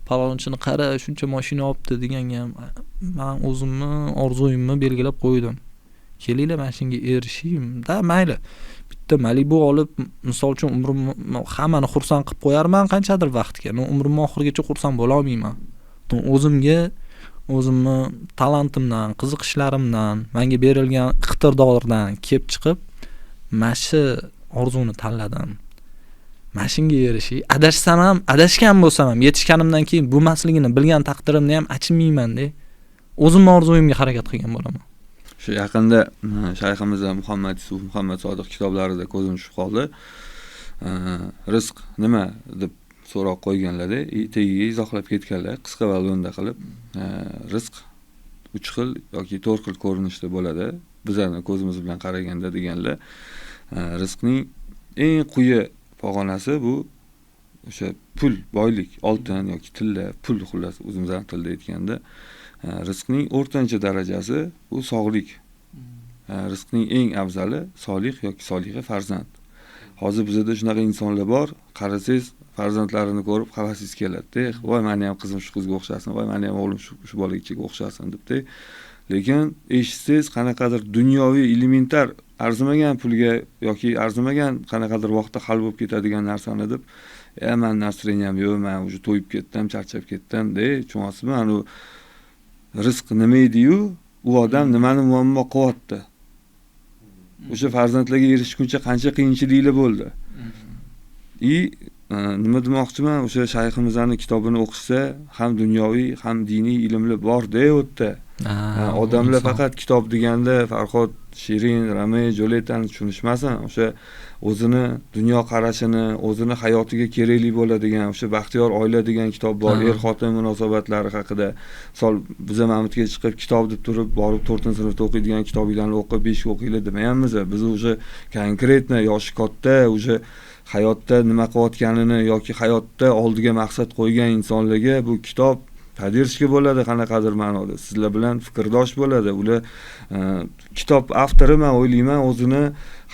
palonchini qara, shuncha mashina olibdi deganga men o'zimni orzuyimni belgilab qo'ydim. Kelinglar men shunga erishim. Da mayli. Bitta Malibu olib, misol uchun umrimni hammani xursand qilib qo'yarman qanchadir vaqtga. Men umrimning oxirigacha xursand bo'la olmayman. O'zimga, o'zimni talentimdan, qiziqishlarimdan, menga berilgan iqtidordan kelib chiqib, mana shu orzuni tanladim. Mana shunga erishib, adashsam ham, adashgan bo'lsam ham, yetishganimdan keyin bu masligini bilgan taqdirimda ham achinmayman-da. O'zimning orzuyimga harakat qilgan bo'laman. Shu yaqinda shayximiz Muhammad Yusuf, Muhammad Sodiq kitoblarida ko'zim tushib qoldi. Rizq nima deb so'roq qo'yganlarda, tagiga izohlab ketganlar, qisqa va lo'nda qilib. Rizq 3 xil yoki 4 xil ko'rinishda bo'ladi. Bizlarning ko'zimiz bilan qaraganda deganlar. Rizqning eng quyi pog'onasi bu o'sha pul, boylik, oltin yoki tilla, pul xullas o'zimizning tilda aytganda, rizqning o'rtancha darajasi bu sog'lik. Rizqning eng afzali solih yoki soliha farzand. Hozir bizda shunaqa insonlar bor, qarasangiz farzandlarini ko'rib havasingiz keladi. Voy meni ham qizim shu qizga o'xshasin, voy meni ham o'g'lim shu bolaga o'xshasin debdi. Lekin eshitsangiz qanaqadir dunyoviy elementar arzimagan pulga yoki arzimagan qanaqadir vaqtda hal bo'lib ketadigan narsani deb, men nasreniyam yo'q, men уже to'yib ketdim, charchab ketdim, tushunasizmi? Ani rizq nima edi-yu, u odam nimani muammo qilyapti? O'sha farzandlarga erishguncha qancha qiyinchiliklar bo'ldi. Nima demoqchiman, o'sha shayximizning kitobini o'qishsa, ham dunyoviy, ham diniy ilmlar bor-da u yerda. Odamlar faqat kitob deganda Farhod, Shirin, Ramey, Joletani tushunishmasin. O'sha o'zini dunyo qarashini, o'zini hayotiga kerakli bo'ladigan, o'sha baxtiyor oila degan kitob bor, er-xotin munosabatlari haqida. Misol biz ham Mamatga chiqib kitob deb turib, borib 4-sinfda o'qiydigan kitoblarni o'qib, 5 o'qiylar demayapmiz. Biz o'sha konkretni yoshi katta, o'sha hayotda nima qilayotganini yoki hayotda oldiga maqsad qo'ygan insonlarga bu kitob tadirishga bo'ladi qanaqadir ma'noda. Sizlar bilan fikrdosh bo'ladi. Ular kitob avtori men o'ylayman o'zini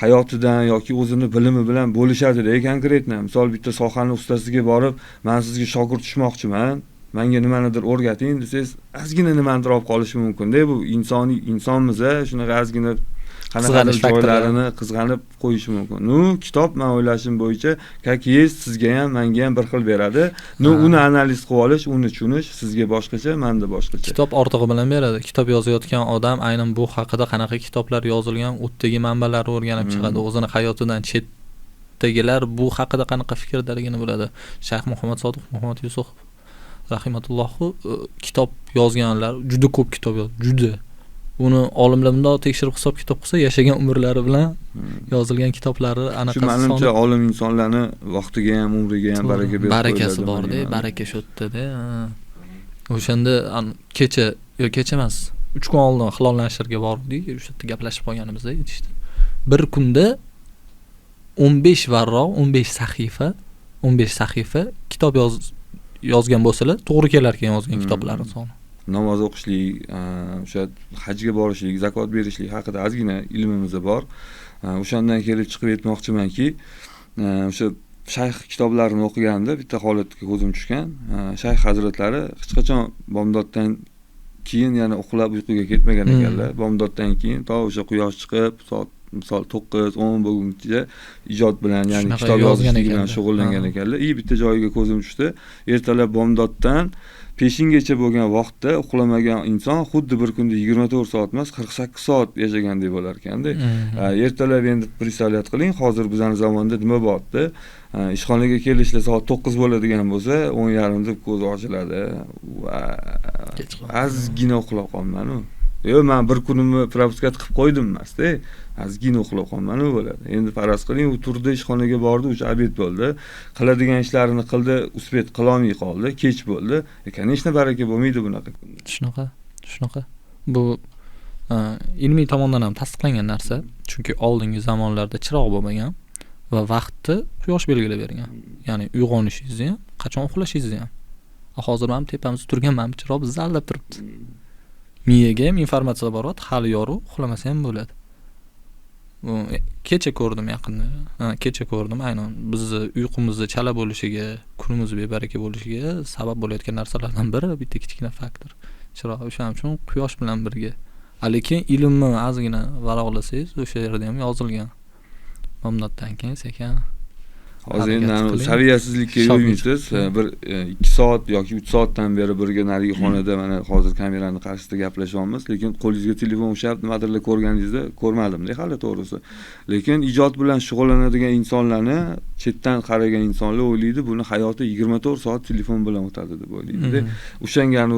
hayotidan yoki o'zini bilimi bilan bo'lishadi-da konkretni. Misol bitta sohani ustasiga borib, men sizga shogird tushmoqchiman, menga nimanidir o'rgating desangiz, ozgina nimanidir olib qolishi mumkin-da. Bu insonmiz, shunaqa ozgina qanaqadir joylarini qizg'anib qo'yishi mumkin. Kitob men o'ylashim bo'yicha как есть sizga ham, menga ham bir xil beradi. Uni analiz qilib olish, uni tushunish sizga boshqacha, menda boshqacha. Kitob ortig'i bilan beradi. Kitob yozayotgan odam aynan bu haqida qanaqa kitoblar yozilgan, o'tdagi manbalarni o'rganib chiqadi. O'zini hayotidan chetdagilar bu haqida qanaqa fikrdaligini biladi. Shayx Muhammad Sodiq, Muhammad Yusuf rahimatullohu kitob yozganlar, juda ko'p kitob yozdi, juda. Uni olimlar bundoq tekshirib hisob kitob qilsa, yashagan umrlari bilan yozilgan kitoblari anaqasi. Shu menimcha olim insonlarni vaqtiga ham, umriga ham baraka berib qo'yadi. Barakasi bor-da, baraka shu yerda-da. O'shanda kecha emas, 3 kun oldin Hilol nashrga bordik, o'sha yerda gaplashib qolganimizda aytishdi. Bir kunda 15 varroq, 15 sahifa kitob yozgan bo'lsalar, to'g'ri kelar ekan yozgan kitoblarning soni. Namoz o'qishlik, o'sha hajga borishlik, zakot berishlik haqida ozgina ilmimiz bor. O'shandan kelib chiqib aytmoqchimanki, o'sha shayx kitoblarini o'qiganimda bitta holatga ko'zim tushgan. Shayx hazratlari hech qachon bomdoddan keyin yana uxlab uyquga ketmagan ekanlar. Bomdoddan keyin to o'sha quyosh chiqib, soat misol 9-10 bo'lguncha ijod bilan, ya'ni kitob yozishlik bilan shug'ullangan ekanlar. Bitta joyiga ko'zim tushdi. Ertalab bomdoddan peshingacha bo'lgan vaqtda uxlamagan inson xuddi bir kunda 24 soat emas, 48 soat yashagandek bo'lar ekanda. Ertalab endi представлять qiling, hozir bizning zamonda nima bo'lyapti? Ishxonaga kelishlar soat 9 bo'ladigan bo'lsa, 10:30 deb ko'z ochiladi. Ozgina uxlab qolman-u. Men bir kunimni propuskat qilib qo'ydim emas-da. Ozgina uxlab qolman bo'ladi. Endi faraz qiling, u turdi, ishxonaga bordi, o'sha obed bo'ldi. Qiladigan ishlarini qildi, uspet qila olmay qoldi, kech bo'ldi. Конечно, baraka bo'lmaydi bunaqa kunda. Shunaqa. Bu ilmiy tomondan ham tasdiqlangan narsa, chunki oldingi zamonlarda chiroq bo'lmagan. va vaqtni quyosh belgilab bergan. Ya'ni uyg'onishingizni ham, qachon uxlashingizni ham. Hozir ham tepamizda turgan mana bu chiroq zallab turibdi. Miyaga ham informatsiya boryapti, hali yorug', uxlamasa ham bo'ladi. Kecha ko'rdim yaqinda. Kecha ko'rdim, aynan bizni uyqumizni chala bo'lishiga, kunimiz bebaraka bo'lishiga sabab bo'layotgan narsalardan biri bitta kichkina faktor. Chiroq o'shaning uchun quyosh bilan birga. Lekin ilmni ozgina varaqlasangiz, o'sha yerda ham yozilgan. Bomdoddan keyin sekin hozir endi saviyasizlikka yo'ymaysiz. Bir 2 soat yoki 3 soatdan beri birga narigi xonada mana hozir kamerani qarshisida gaplashyapmiz, lekin qo'lingizga telefon ushlab nimadirlar ko'rganingizda ko'rmadim-da hali to'g'risi. Lekin ijod bilan shug'ullanadigan insonlarni chetdan qaragan insonlar o'ylaydi, buni hayoti 24 soat telefon bilan o'tadi deb o'ylaydi. O'shangani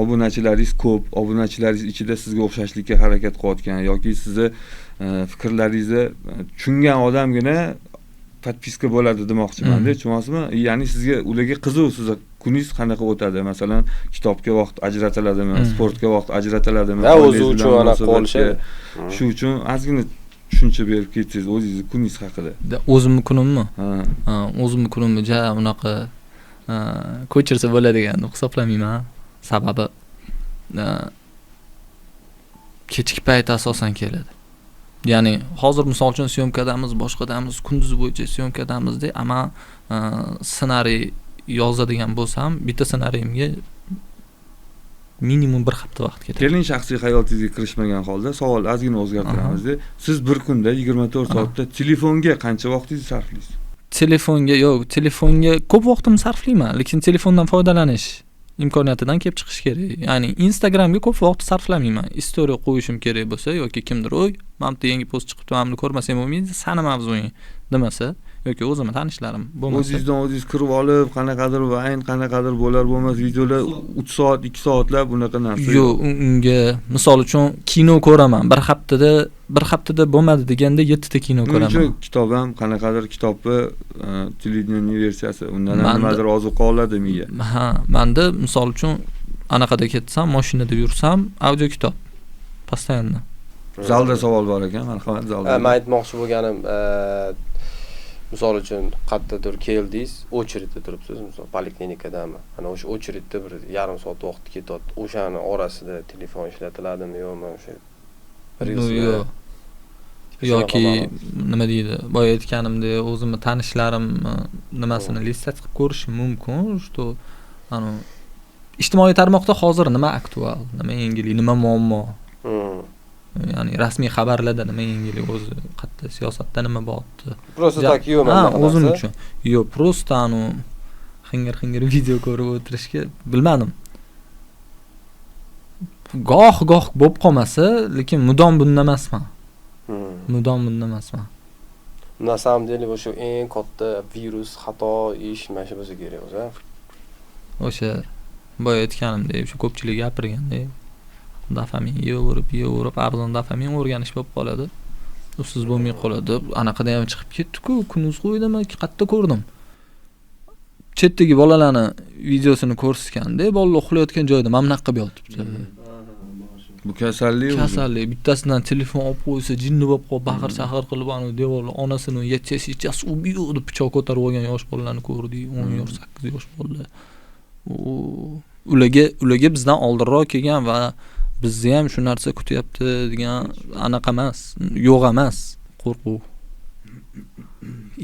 obunachilaringiz ko'p, obunachilaringiz ichida sizga o'xshashlikka harakat qilayotgan yoki sizni fikrlaringizni tushungan odamgina podpiska bo'ladi demoqchiman-da, tushunasizmi? Ya'ni sizga ularga qiziq, siz kuningiz qanaqa o'tadi? Masalan, kitobga vaqt ajratiladimi, sportga vaqt ajratiladimi? O'zi uchun anaqa qolishadi. Shu uchun ozgina tushuncha berib ketsangiz o'zingiz kuningiz haqida. O'zimni kunimmi? O'zimni kunimni unaqa ko'chirsa bo'ladigan deb hisoblamayman. Sababi kechki payt asosan keladi. Ya'ni hozir misol uchun syomkadamiz, boshqadamiz, kunduz bo'yicha syomkadamizda, ama ssenariy yozadigan bo'lsam, bitta ssenariyimga minimum 1 hafta vaqt ketadi. Keling, shaxsiy hayotingizga kirishmagan holda savol ozgina o'zgartiramiz-da. Siz bir kunda 24 soatda telefonga qancha vaqtingizni sarflaysiz? Telefonga ko'p vaqtimni sarflayman, lekin telefondan foydalanish imkoniyatidan kelib chiqish kerak. Ya'ni Instagramga ko'p vaqt sarflamayman. Story qo'yishim kerak bo'lsa yoki kimdir "Mana bu yangi post chiqibdi, mana buni ko'rmasam bo'lmaydi, sani mavzuing" demasa yoki o'zimni tanishlarim bo'lmasa. O'zingizdan o'zingiz kirib olib, qanaqadir qanaqadir bo'lar bo'lmas videolar 3 soat, 2 soatlar bunaqa narsa. Yo'q, unga misol uchun kino ko'raman. Bir haftada bo'lmadi deganda 7 ta kino ko'raman. Shu kitob ham qanaqadir kitobni televideniya versiyasi, undan nimadir ozuqa oladi miya. Menda misol uchun anaqada ketsam, mashinada yursam, audio kitob постоянно. Zalda savol bor ekan, marhamat zalda. Men aytmoqchi bo'lganim, misol uchun qayerdadir keldingiz, очередda turibsiz, misol poliklinikadami. Ana o'sha очередda bir yarim soat vaqt ketadi. O'shani orasida telefon ishlatiladimi yo'qmi o'sha? Yoki nima deydi, boya aytganimdek, o'zimni tanishlarim nimasini listat qilib ko'rishim mumkin, что ijtimoiy tarmoqda hozir nima aktual, nima yangilik, nima muammo. Ya'ni rasmiy xabarlarda nima yangilik, o'zi qayerda siyosatda nima bo'lyapti. Просто так yo'qman. O'zim uchun. Yo'q, просто xingir video ko'rib o'tirishga bilmadim. Goh bo'lib qolmasa, lekin mudom bunda emasman. Na samom деле o'sha eng katta virus, xato ish mana shu bo'lsa kerak o'zi. O'sha boya aytganimdek, o'sha ko'pchilik gapirgandek, dofamin yeyverib, arzon dofamin o'rganish bo'lib qoladi. Usiz bo'lmay qoladi. Anaqada ham chiqib ketdi-ku, kunuz qo'ydim, qayerda ko'rdim. Chetdagi bolalarni videosini ko'rsatganda, bolalar uxlayotgan joyda mana bunaqa qilib yotibdi. Bu kasallik. Bittasidan telefon olib qo'ysa, jinni bo'lib qolib, baqir-chaqir qilib, devorlar onasini yechasi ubiydi, deb pichoq ko'tarib olgan yosh bolalarni ko'rdik, 10 yosh, 8 yosh bolalar. Ularga bizdan oldinroq kelgan va bizni ham shu narsa kutyapti degan anaqa emas, yo'q emas, qo'rquv.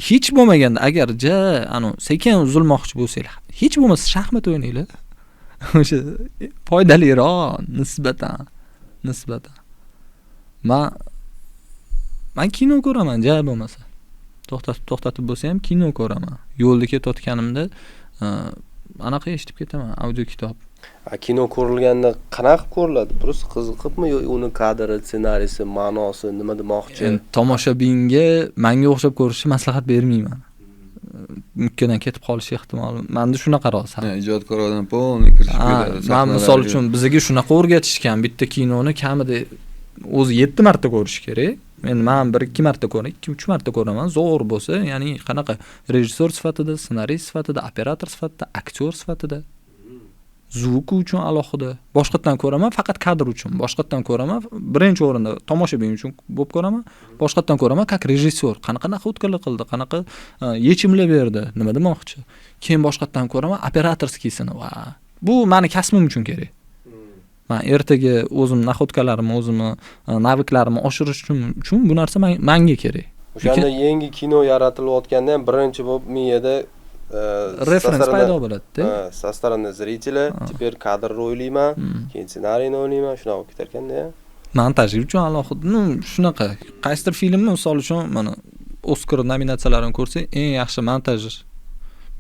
Hech bo'lmaganda agar sekin uzilmoqchi bo'lsanglar, hech bo'lmasa shaxmat o'ynanglar. O'sha foydaliroq nisbatan. Men kino ko'raman, bo'lmasa. To'xtatib bo'lsa ham kino ko'raman. Yo'lda ketayotganimda anaqa eshitib ketaman, audio kitob. Kino ko'rilganda qanaqa ko'riladi? Просто qiziqibmi yoki uni kadri, ssenariysi, ma'nosi nima demoqchi? Tomoshabinga menga o'xshab ko'rishni maslahat bermayman. Mukkadan ketib qolishi ehtimoli. Menda shunaqa rosa. Ijodkor odam polni kirishib ketadi. Men misol uchun bizga shunaqa o'rgatishgan, bitta kinoni kamida o'zi 7 marta ko'rish kerak. Men 1-2 marta ko'raman, 2-3 marta ko'raman, zo'r bo'lsa, ya'ni qanaqa rejissor sifatida, ssenarist sifatida, operator sifatida, aktyor sifatida zvuk uchun alohida. Boshqatdan ko'raman, faqat kadr uchun. Boshqatdan ko'raman, birinchi o'rinda tomoshabin uchun bo'lib ko'raman. Boshqatdan ko'raman, как rejissyor. Qanaqa naxotkalar qildi, qanaqa yechimlar berdi, nima demoqchi. Keyin boshqatdan ko'raman, operatorskiysini. Va bu meni kasbim uchun kerak. Men ertaga o'zim naxotkalarimni, o'zimni naviklarimni oshirish uchun bu narsa menga kerak. O'shanda yangi kino yaratilayotganda ham birinchi bo'lib miyada referens paydo bo'ladi-da. Со стороны зрителя, теперь kadrni o'ylayman, keyin ssenariyni o'ylayman, shunaqa bo'lib ketar ekanda. Montaj uchun alohida, shunaqa. Qaysidir filmni misol uchun mana Oscar nominatsiyalarini ko'rsak, eng yaxshi montaj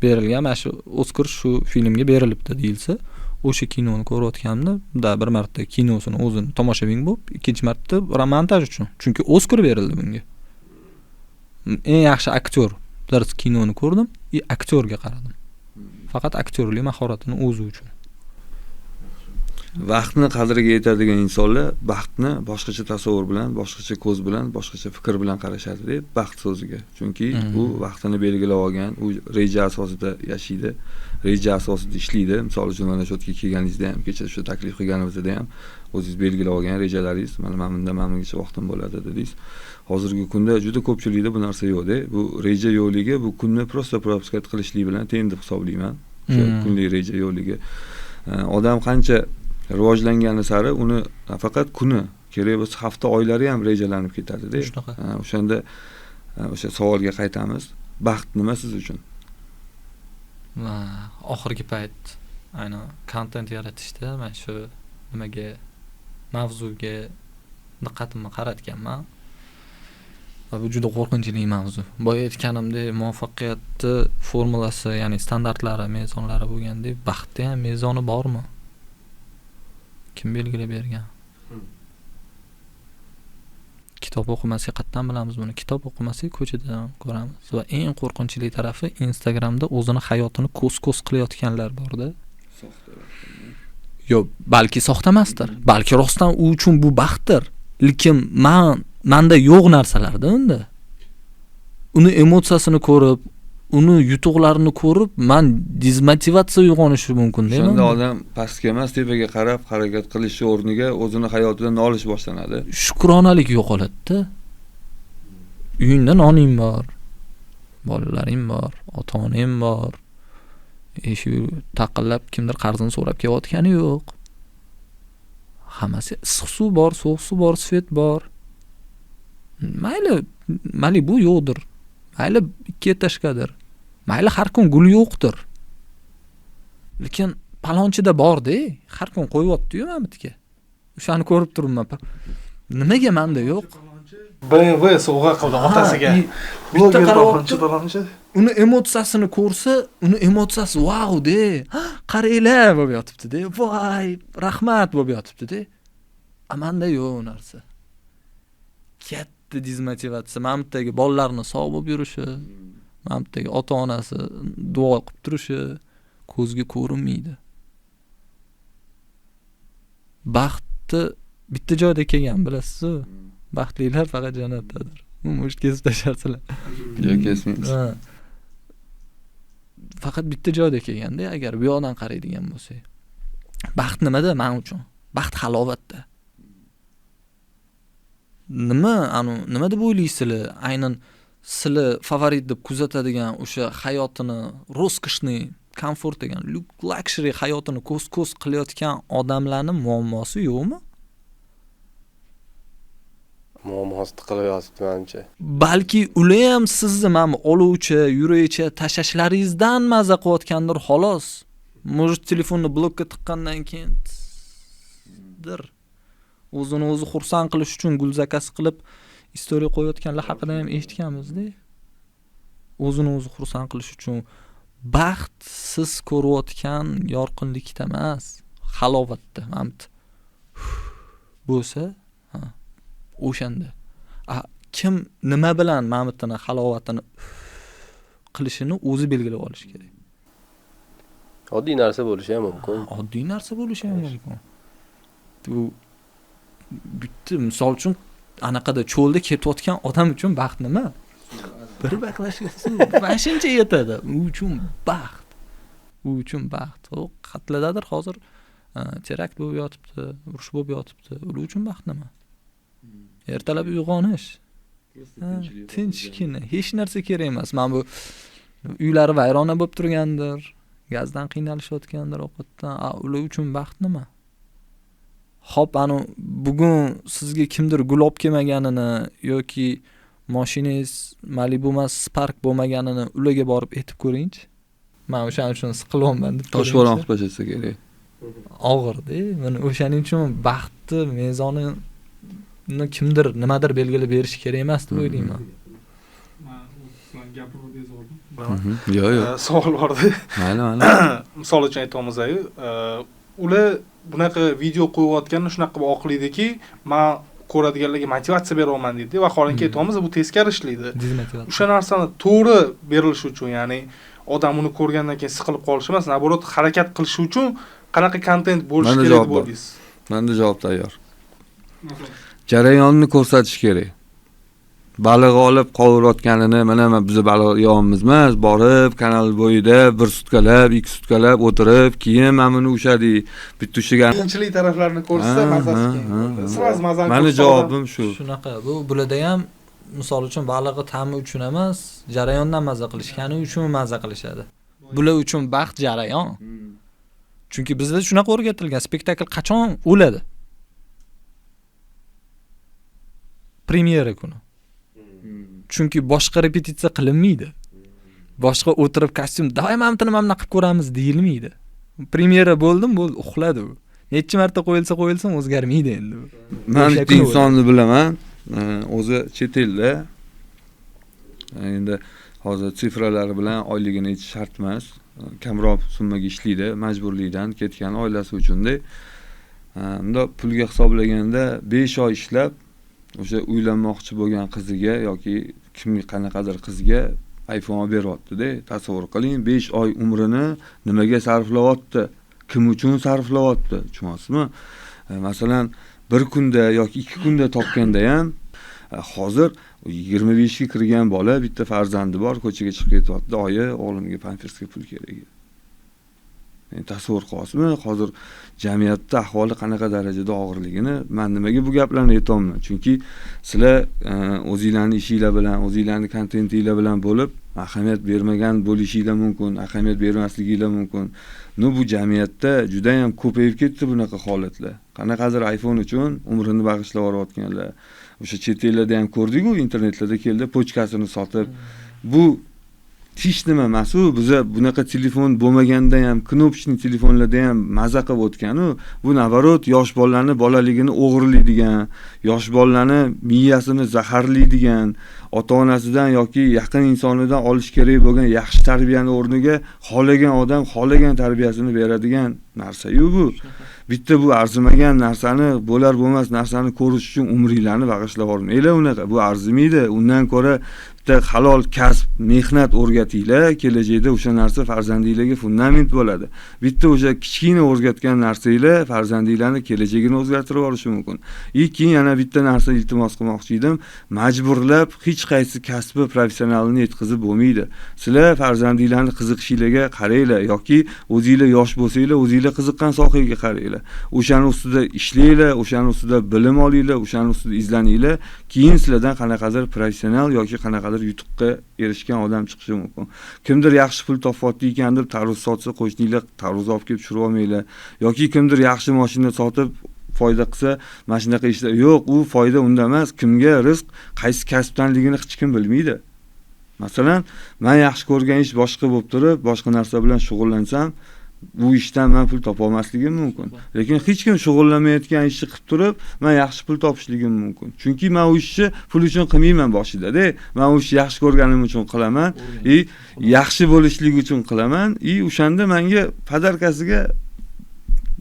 berilgan, mana shu Oscar shu filmga berilibdi deyilsa, o'sha kinoni ko'rayotganimda bir marta kinosini o'zini tomoshabin bo'lib, ikkinchi marta montaj uchun. Chunki Oscar berildi bunga. Eng yaxshi aktyor dars kinoni ko'rdim, aktyorga qaradim. Faqat aktyorlik mahoratini o'zi uchun. Vaqtni qadriga yetadigan insonlar baxtni boshqacha tasavvur bilan, boshqacha ko'z bilan, boshqacha fikr bilan qarashadi, baxt so'ziga. Chunki u vaqtini belgilab olgan, u reja asosida yashaydi, reja asosida ishlaydi. Misol uchun mana shu yerga kelganingizda ham, kecha shu taklif qilganimizda ham o'zingiz belgilab olgan rejalaringiz, mana bungacha vaqtim bo'ladi dedingiz. Hozirgi kunda juda ko'pchilikda bu narsa yo'q-da. Bu reja yo'qligi bu kunni prosta propuskat qilishlik bilan teng deb hisoblayman. O'sha kunlik reja yo'qligi. Odam qancha rivojlangani sari uni faqat kuni, kerak bo'lsa hafta, oylari ham rejalanib ketadi-da. O'shanda o'sha savolga qaytamiz. Baxt nima siz uchun? Oxirgi payt aynan kontent yaratishda men shu nimaga, mavzuga diqqatimni qaratganman. Va bu juda qo'rqinchli mavzu. Boya aytganimdek, muvaffaqiyatni formulasi, ya'ni standartlari, mezonlari bo'lgandek, baxtda ham mezoni bormi? Kim belgilab bergan? Kitob o'qimasak qatdan bilamiz buni? Kitob o'qimasak ko'chadan ko'ramiz. Va eng qo'rqinchli tarafi Instagramda o'zini hayotini ko'z-ko'z qilayotganlar bor-da. Yo'q, balki soxta emasdir. Balki rostdan u uchun bu baxtdir. Lekin menda yo'q narsalarda unda. Uni emotsiyasini ko'rib, uni yutuqlarini ko'rib, men dezmotivatsiya uyg'onishi mumkin deyman. Shunda odam pastga emas, tepaga qarab harakat qilish o'rniga o'zini hayotidan nolish boshlanadi. Shukronalik yo'qoladi-da. Uyingda noning bor, bolalaring bor, ota-onang bor. Shu taqillab kimdir qarzini so'rab kelayotgani yo'q. Hammasi issiq suv bor, sovuq suv bor, svet bor. Mayli bu yo'qdir. Mayli ikki etashkadir. Mayli har kun gul yo'qdir. Lekin palonchida bor-da, har kun qo'yibdi-yu men bitga. O'shani ko'rib turibman. Nimaga menda yo'q? BMW sovg'a qildi otasiga. Bitta palonchi. Uni emotsiyasini ko'rsa, uni emotsiyasi wow-de. Qaranglar bo'lib yotibdi-da. Voy, rahmat bo'lib yotibdi-da. Amanda yo'q narsa. Katta dezmotivatsiya. Mamtdagi bolalarni sog' bo'lib yurishi, mamtdagi ota-onasi duo qilib turishi ko'zga ko'rinmaydi. Baxtni bitta joyda kelgan, bilasiz-ku. Baxtlilar faqat jannatdadir. Musht kesib tashlarsizlar. Yo'q, kesmaymiz. Faqat bitta joyda kelganda, agar bu yoqdan qaraydigan bo'lsak. Baxt nimada men uchun? Baxt halovatda. Nima deb o'ylaysizlar? Aynan sizlar favorit deb kuzatadigan o'sha hayotini, roskishni, komfort degan luxury hayotini ko'z-ko'z qilayotgan odamlarning muammosi yo'qmi? Muammosi qilyapti menimcha. Balki ular ham sizni mana oluvchi, yuruvchi tashashlaringizdan maza qilayotgandir, xolos. Может, telefonni blokka tiqqandan keyin o'zini o'zi xursand qilish uchun gulzakasi qilib istoriya qo'yayotganlar haqida ham eshitganmiz-da. O'zini o'zi xursand qilish uchun baxt siz ko'rayotgan yorqinlikda emas, halovatda, mamt. Bo'lsa, o'shanda. Kim nima bilan mamtini halovatini qilishini o'zi belgilab olish kerak. Oddiy narsa bo'lishi ham mumkin. Oddiy narsa bo'lishi ham mumkin. Bu bitta misol uchun anaqada cho'lda ketayotgan odam uchun baxt nima? Bir baqlashga suv, mana shuncha yetadi. U uchun baxt. u uchun baxt. U qatlidadir hozir terakt bo'lib yotibdi, urush bo'lib yotibdi. Ular uchun baxt nima? Ertalab uyg'onish. Tinchgina, hech narsa kerak emas. Mana bu uylari vayrona bo'lib turgandir, gazdan qiynalishayotgandir, ovqatdan. Ular uchun baxt nima? Xo'p, bugun sizga kimdir gul olib kelmaganini yoki mashinangiz Malibu emas Spark bo'lmaganini ularga borib aytib ko'ring-chi. Men o'shaning uchun siqilyapman deb toshbo'ron qilib tashlasa kerak. Og'ir-da. Mana o'shaning uchun baxtni mezonini kimdir nimadir belgilab berish kerak emas deb o'ylayman. Men gapirib o'rdim. Yo'q. Savol bordi. Mayli. Misol uchun aytamiz, ular bunaqa video qo'yayotganini shunaqa qilib oqlaydiki, men ko'radiganlarga motivatsiya beryapman deydi va xolinki aytamiz, bu teskari ishlaydi. O'sha narsani to'g'ri berilishi uchun, ya'ni odam uni ko'rgandan keyin siqilib qolishi emas, naborot harakat qilishi uchun qanaqa kontent bo'lishi kerak deb o'ylaysiz? Menda javob tayyor. Jarayonni ko'rsatish kerak. Baliq olib qovurayotganini mana biz baliq yeyamiz emas, borib kanal bo'yida 1 sutkalab, 2 sutkalab o'tirib, keyin mana buni ushadik. Bitta ushagan Qiyinchilik taraflarini ko'rsa, mazasi keyin bo'ladi. Siz mazani Meni javobim shu. Shunaqa. Bularda ham misol uchun balig'i ta'mi uchun emas, jarayondan maza qilishgani uchun maza qilishadi. Bular uchun baxt jarayon. Chunki bizda shunaqa o'rgatilgan, spektakl qachon o'ladi? Premyera kuni. Chunki boshqa repetitsiya qilinmaydi. Boshqa o'tirib kostyum doim nima qilib ko'ramiz deyilmaydi. Premyera bo'ldi, uxladi u. Necha marta qo'yilsin o'zgarmaydi endi. Men bitta insonni bilaman. O'zi chet elda. Endi hozir sifralari bilan oyligini aytish shart emas. Kamroq summaga ishlaydi, majburlikdan ketgan oilasi uchun-da. Unda pulga hisoblaganda 5 oy ishlab o'sha uylanmoqchi bo'lgan qiziga yoki kimga qanaqadir qizga iPhone olib beryapti-da. Tasavvur qiling, 5 oy umrini nimaga sarflayapti? Kim uchun sarflayapti? Tushunasizmi? Masalan, bir kunda yoki 2 kunda topganda ham hozir 25 ga kirgan bola, bitta farzandi bor, ko'chaga chiqib ketyapti. Oyi, o'g'limga pampersga pul kerak. Tasavvur qilasizmi? Hozir jamiyatda ahvoli qanaqa darajada og'irligini men nimaga bu gaplarni aytayapman? Chunki sizlar o'zingizlarning ishinglar bilan, o'zingizlarning kontentinglar bilan bo'lib, ahamiyat bermagan bo'lishinglar mumkin, ahamiyat bermasliginglar mumkin. Bu jamiyatda juda ham ko'payib ketdi bunaqa holatlar. Qanaqadir iPhone uchun umrini bag'ishlab yorayotganlar. O'sha chet ellarda ham ko'rdik-ku, internetlarda keldi, pochkasini sotib. Bu hech nima emas-u, biza bunaqa telefon bo'lmaganda ham, knopchli telefonlarda ham maza qilib o'tgan-u, bu navarot yosh bolalarni bolaligini o'g'irlaydigan, yosh bolalarni miyasini zaharlaydigan, ota-onasidan yoki yaqin insonidan olish kerak bo'lgan yaxshi tarbiyani o'rniga xohlagan odam xohlagan tarbiyasini beradigan narsa-yu bu. Bitta bu arzimagan narsani, bo'lar bo'lmas narsani ko'rish uchun umringlarni bag'ishlab yubormanglar unaqa. Bu arzimaydi. Undan ko'ra bitta halol kasb, mehnat o'rgatinglar, kelajakda o'sha narsa farzandinglarga fundament bo'ladi. Bitta o'sha kichkina o'rgatgan narsanglar farzandinglarni kelajagini o'zgartirib yuborishi mumkin. Keyin yana bitta narsa iltimos qilmoqchi edim. Majburlab hech qaysi kasbi professionalini yetkazib bo'lmaydi. Sizlar farzandinglarni qiziqishinglarga qaranglar yoki o'zingizlar yosh bo'lsanglar, o'zingizlar qiziqqan sohaga qaranglar. O'shaning ustida ishlanglar, o'shaning ustida bilim olinglar, o'shaning ustida izlaninglar. Keyin sizlardan qanaqadir professional yoki qanaqadir yutuqqa erishgan odam chiqishi mumkin. Kimdir yaxshi pul topyapti ekan deb tarvuz sotsa, qo'shninglar tarvuz olib kelib tushirib olmanglar. Yoki kimdir yaxshi mashina sotib foyda qilsa, mana shunaqa ishlar. Yo'q, u foyda unda emas. Kimga rizq, qaysi kasbdanligini hech kim bilmaydi. Masalan, men yaxshi ko'rgan ish boshqa bo'lib turib, boshqa narsa bilan shug'ullansam, bu ishdan men pul topa olmasligim mumkin. Lekin hech kim shug'ullanmayotgan ishni qilib turib, men yaxshi pul topishligim mumkin. Chunki men u ishni pul uchun qilmayman boshida-da. Men u ishni yaxshi ko'rganim uchun qilaman, yaxshi bo'lishlik uchun qilaman, o'shanda menga padarkasiga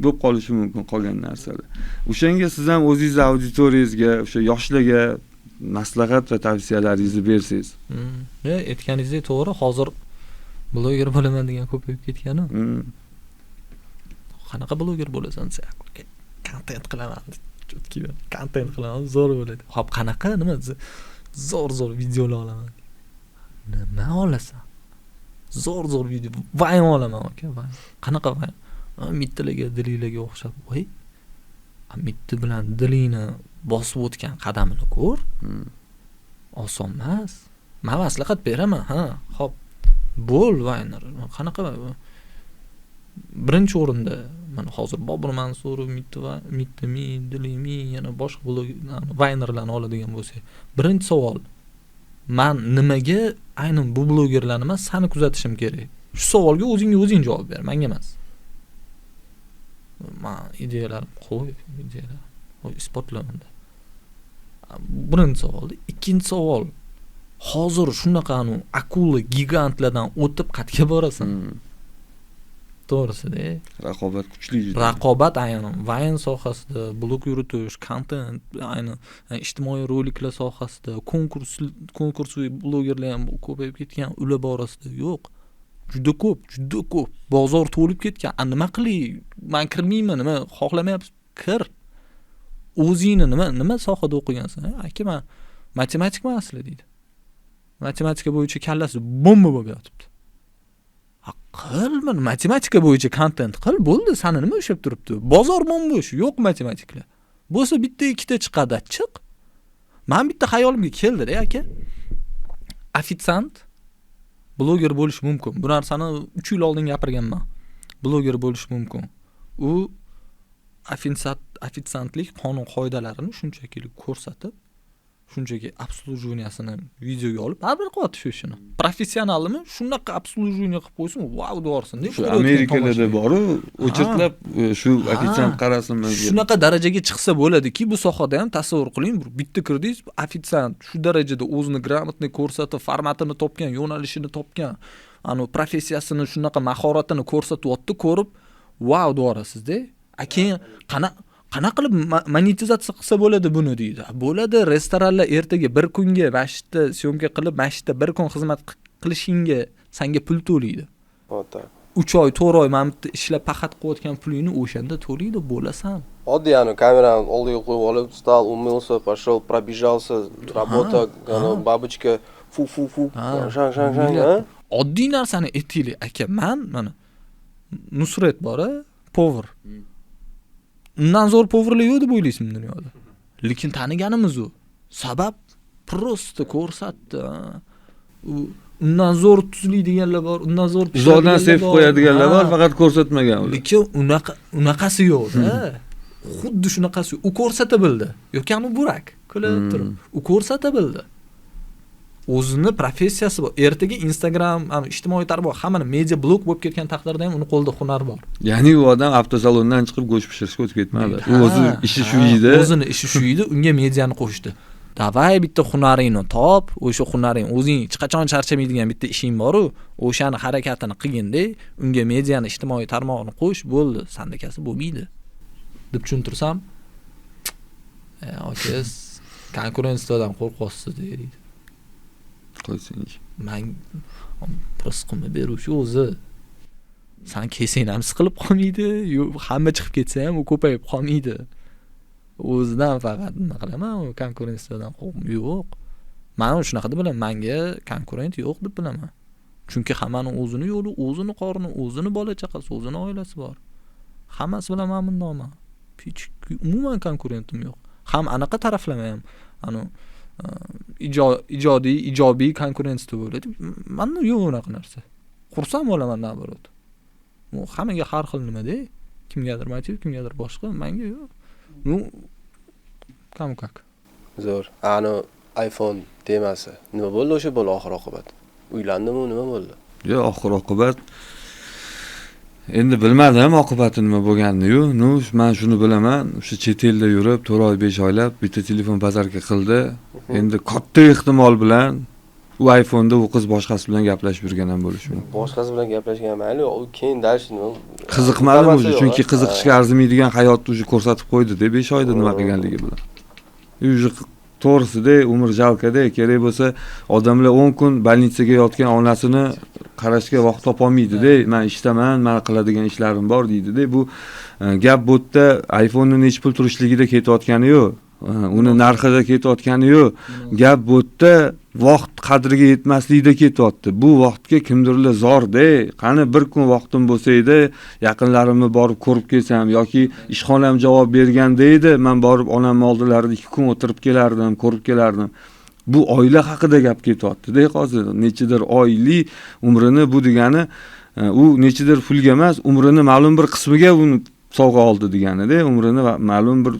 bo'lib qolishi mumkin qolgan narsalar. O'shanga siz ham o'zingiz auditoriyangizga, o'sha yoshlarga maslahat va tavsiyalaringizni bersangiz. Aytganingizdek to'g'ri, hozir bloger bo'laman degan ko'payib ketgan-ku. Qanaqa bloger bo'lasan sen? Kontent qilaman. Kontent qilaman, zo'r bo'ladi. Xo'p, qanaqa? Nima? Zo'r videolar olaman. Nima olasan? zo'r video vayn olaman aka, vayn. Qanaqa vayn? Mittilarga, dilinglarga o'xshab, voy. Mitti bilan dilingni bosib o'tgan qadamini ko'r. Oson emas. Men maslahat beraman, ha. Xo'p. Bo'l vayner. Qanaqa birinchi o'rinda mana hozir Bobur Mansurov, Mittimi, Dilimi, yana boshqa vaynerlarni oladigan bo'lsak, birinchi savol, men nimaga aynan bu blogerlarni emas, seni kuzatishim kerak? Shu savolga o'zing javob ber, menga emas. Men ideyalarim qo'y, isbotlamanda. Birinchi savol. Ikkinchi savol, hozir shunaqa akula gigantlardan o'tib qayerga borasan? To'g'risi-da. Raqobat kuchli juda. Raqobat aynan vayn sohasida, blog yuritish, content, aynan ijtimoiy roliklar sohasida, konkursli blogerlar ham ko'payib ketgan, ular borasida yo'q. Juda ko'p. Bozor to'lib ketgan. Nima qilay? Men kirmayman, nima xohlamayapsiz? Kir. O'zingni nima sohada o'qigansan? Aka, men matematikman asli deydi. Matematika bo'yicha kallasi bomba bo'lib yotibdi. Qil, men matematika bo'yicha content qil, bo'ldi, seni nima ushlab turibdi? Bozor bombo'sh, yo'q matematiklar. Bo'lsa bitta ikkita chiqadi, chiq. Men bitta xayolimga keldi-da, aka. Ofitsiant bloger bo'lish mumkin. Bu narsani 3 yil oldin gapirganman. Bloger bo'lish mumkin. U ofitsiantlik qonun qoidalarini shunchaki ko'rsatib, shunchaki obslujivniyasini videoga olib, baribir qilyapti shu ishini. Professionalmi? Shunaqa obslujivniya qilib qo'ysin, wow deyorsin-da. Shu Amerikada bor-u, o'chirtlab shu ofitsiant qarasin. Shunaqa darajaga chiqsa bo'ladiki, bu sohada ham tasavvur qiling, bitta kirdingiz, ofitsiant shu darajada o'zini gрамотный ko'rsatib, formatini topgan, yo'nalishini topgan, professiyasini shunaqa mahoratini ko'rsatyapti, ko'rib, wow deyorasiz-da. Keyin qanaqa qilib monetizatsiya qilsa bo'ladi buni deydi. Bo'ladi, restoranlar ertaga bir kunga mashitda syomka qilib, mashitda bir kun xizmat qilishingga senga pul to'laydi. 3 oy, 4 oy men bitta ishlab paxat qilayotgan pulingni o'shanda to'laydi, bo'lasan. Oddiy kamerani oldiga qo'yib olib, stol umылся, пошел, пробежался, работа, бабочка, фу, shang. Oddiy narsani aytaylik, aka, mana Nusrat bor-a, povur. Undan zo'r povrlar yo'q deb o'ylaysizmi dunyoda? Lekin taniganimiz u. Sabab prosta ko'rsatdi. Undan zo'r tuzlaydiganlar bor, undan zo'r uzoqdan sevib qo'yadiganlar bor, faqat ko'rsatmagan ular. Lekin unaqasi yo'q-da. Xuddi shunaqasi. U ko'rsata bildi. Yo'kami burak, kulib turib. U ko'rsata bildi. O'zini professiyasi bor. Ertaga Instagram, ijtimoiy tarmoq, hammani media blog bo'lib ketgan taqdirda ham uni qo'lida hunar bor. Ya'ni u odam avtosalondan chiqib go'sht pishirishga o'tib ketmadi. U o'zi ishi shu edi. O'zini ishi shu edi, unga mediani qo'shdi. Davay bitta hunaringni top, o'sha hunaring o'zing hech qachon charchamaydigan bitta ishing bor-ku, o'shani harakatini qilganda, unga mediani, ijtimoiy tarmoqni qo'sh, bo'ldi, sandakasi bo'lmaydi. deb tushuntirsam, okesh, konkurensiyadan qo'rqyapsiz deydi. Qo'ysing. Men prosqimni beruvchi o'zi. Sen kesang ham siqilib qolmaydi, hamma chiqib ketsa ham u ko'payib qolmaydi. O'zidan faqat nima qilaman, u konkurensiyadan qo'rqim yo'q. Men shunaqa deb bilaman, menga konkurent yo'q deb bilaman. Chunki hammaning o'zini yo'li, o'zini qorni, o'zini bola chaqasi, o'zini oilasi bor. Hammasi bilan mamnunman. Hech umuman konkurentim yo'q. Ham anaqa taraflamayam. Ijobiy konkurensiya bo'ladi. Menda yo'q unaqa narsa. Xursand bo'laman naborot. U hammaga har xil nima-da, kimgadir motiv, kimgadir boshqa, menga yo'q. Kamkak. Zo'r. iPhone temasi. Nima bo'ldi o'sha bola oxir oqibat? Uylandimi, nima bo'ldi? Yo'q, oxir oqibat endi bilmadim oqibati nima bo'lganini-yu. Men shuni bilaman, o'sha chet elda yurib, 4 oy 5 oylab bitta telefon bazarga qildi. Endi katta ehtimol bilan u iPhone'da u qiz boshqasi bilan gaplashib yurgan ham bo'lishi mumkin. Boshqasi bilan gaplashgan mayli, u keyin dalish nima? Qiziqmadim o'zi, chunki qiziqishga arzimaydigan hayotni o'zi ko'rsatib qo'ydi-da 5 oyda nima qilganligi bilan. O'zi to'g'risida umr jalkada kerak bo'lsa, odamlar 10 kun больницаga yotgan onasini qarashga vaqt topa olmaydi-da. Men ishdaman, men qiladigan ishlarim bor deydi-da. Bu gap bu yerda iPhone'ning nech pul turishligida ketayotgani yo'q. uni narxida ketayotgani yo'q. Gap bu yerda vaqt qadriga yetmaslikda ketyapti. Bu vaqtga kimdirlar zor-da. Qani bir kun vaqtim bo'lsa edi, yaqinlarimni borib ko'rib kelsam yoki ishxonam javob berganda edi, men borib onamning oldilarida 2 kun o'tirib kelardim, ko'rib kelardim. Bu oila haqida gap ketyapti-da hozir. Nechidir oylik umrini bu degani u nechidir pulga emas, umrini ma'lum bir qismiga uni sovg'a oldi degani-da. Umrini ma'lum bir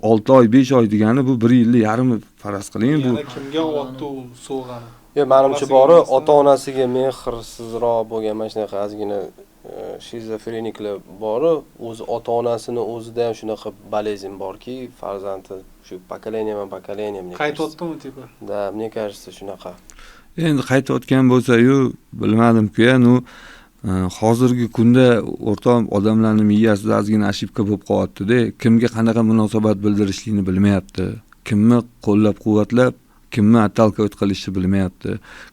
6 oy, 5 oy degani bu 1 yilni yarmi faraz qiling bu. Yana kimga otdi u sovg'ani? Yo, menimcha bori ota-onasiga mehrsizroq bo'lgan mana shunaqa ozgina shizofreniklar bori, o'zi ota-onasini o'zida ham shunaqa bolezn borki, farzandi shu pokoleniyaman qaytotdimi tipa? Da, мне кажется, shunaqa. Endi qaytayotgan bo'lsa-yu, bilmadim-ku, nu hozirgi kunda o'rtoq odamlarning miyasida ozgina ошибка bo'lib qolyapti-da. Kimga qanaqa munosabat bildirishlikni bilmayapti. Kimni qo'llab-quvvatlab, kimni atalka qilishni bilmayapti.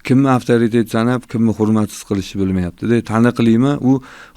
Kimni avtoritet sanab, kimni hurmatsiz qilishni bilmayapti-da. Taniqlimi u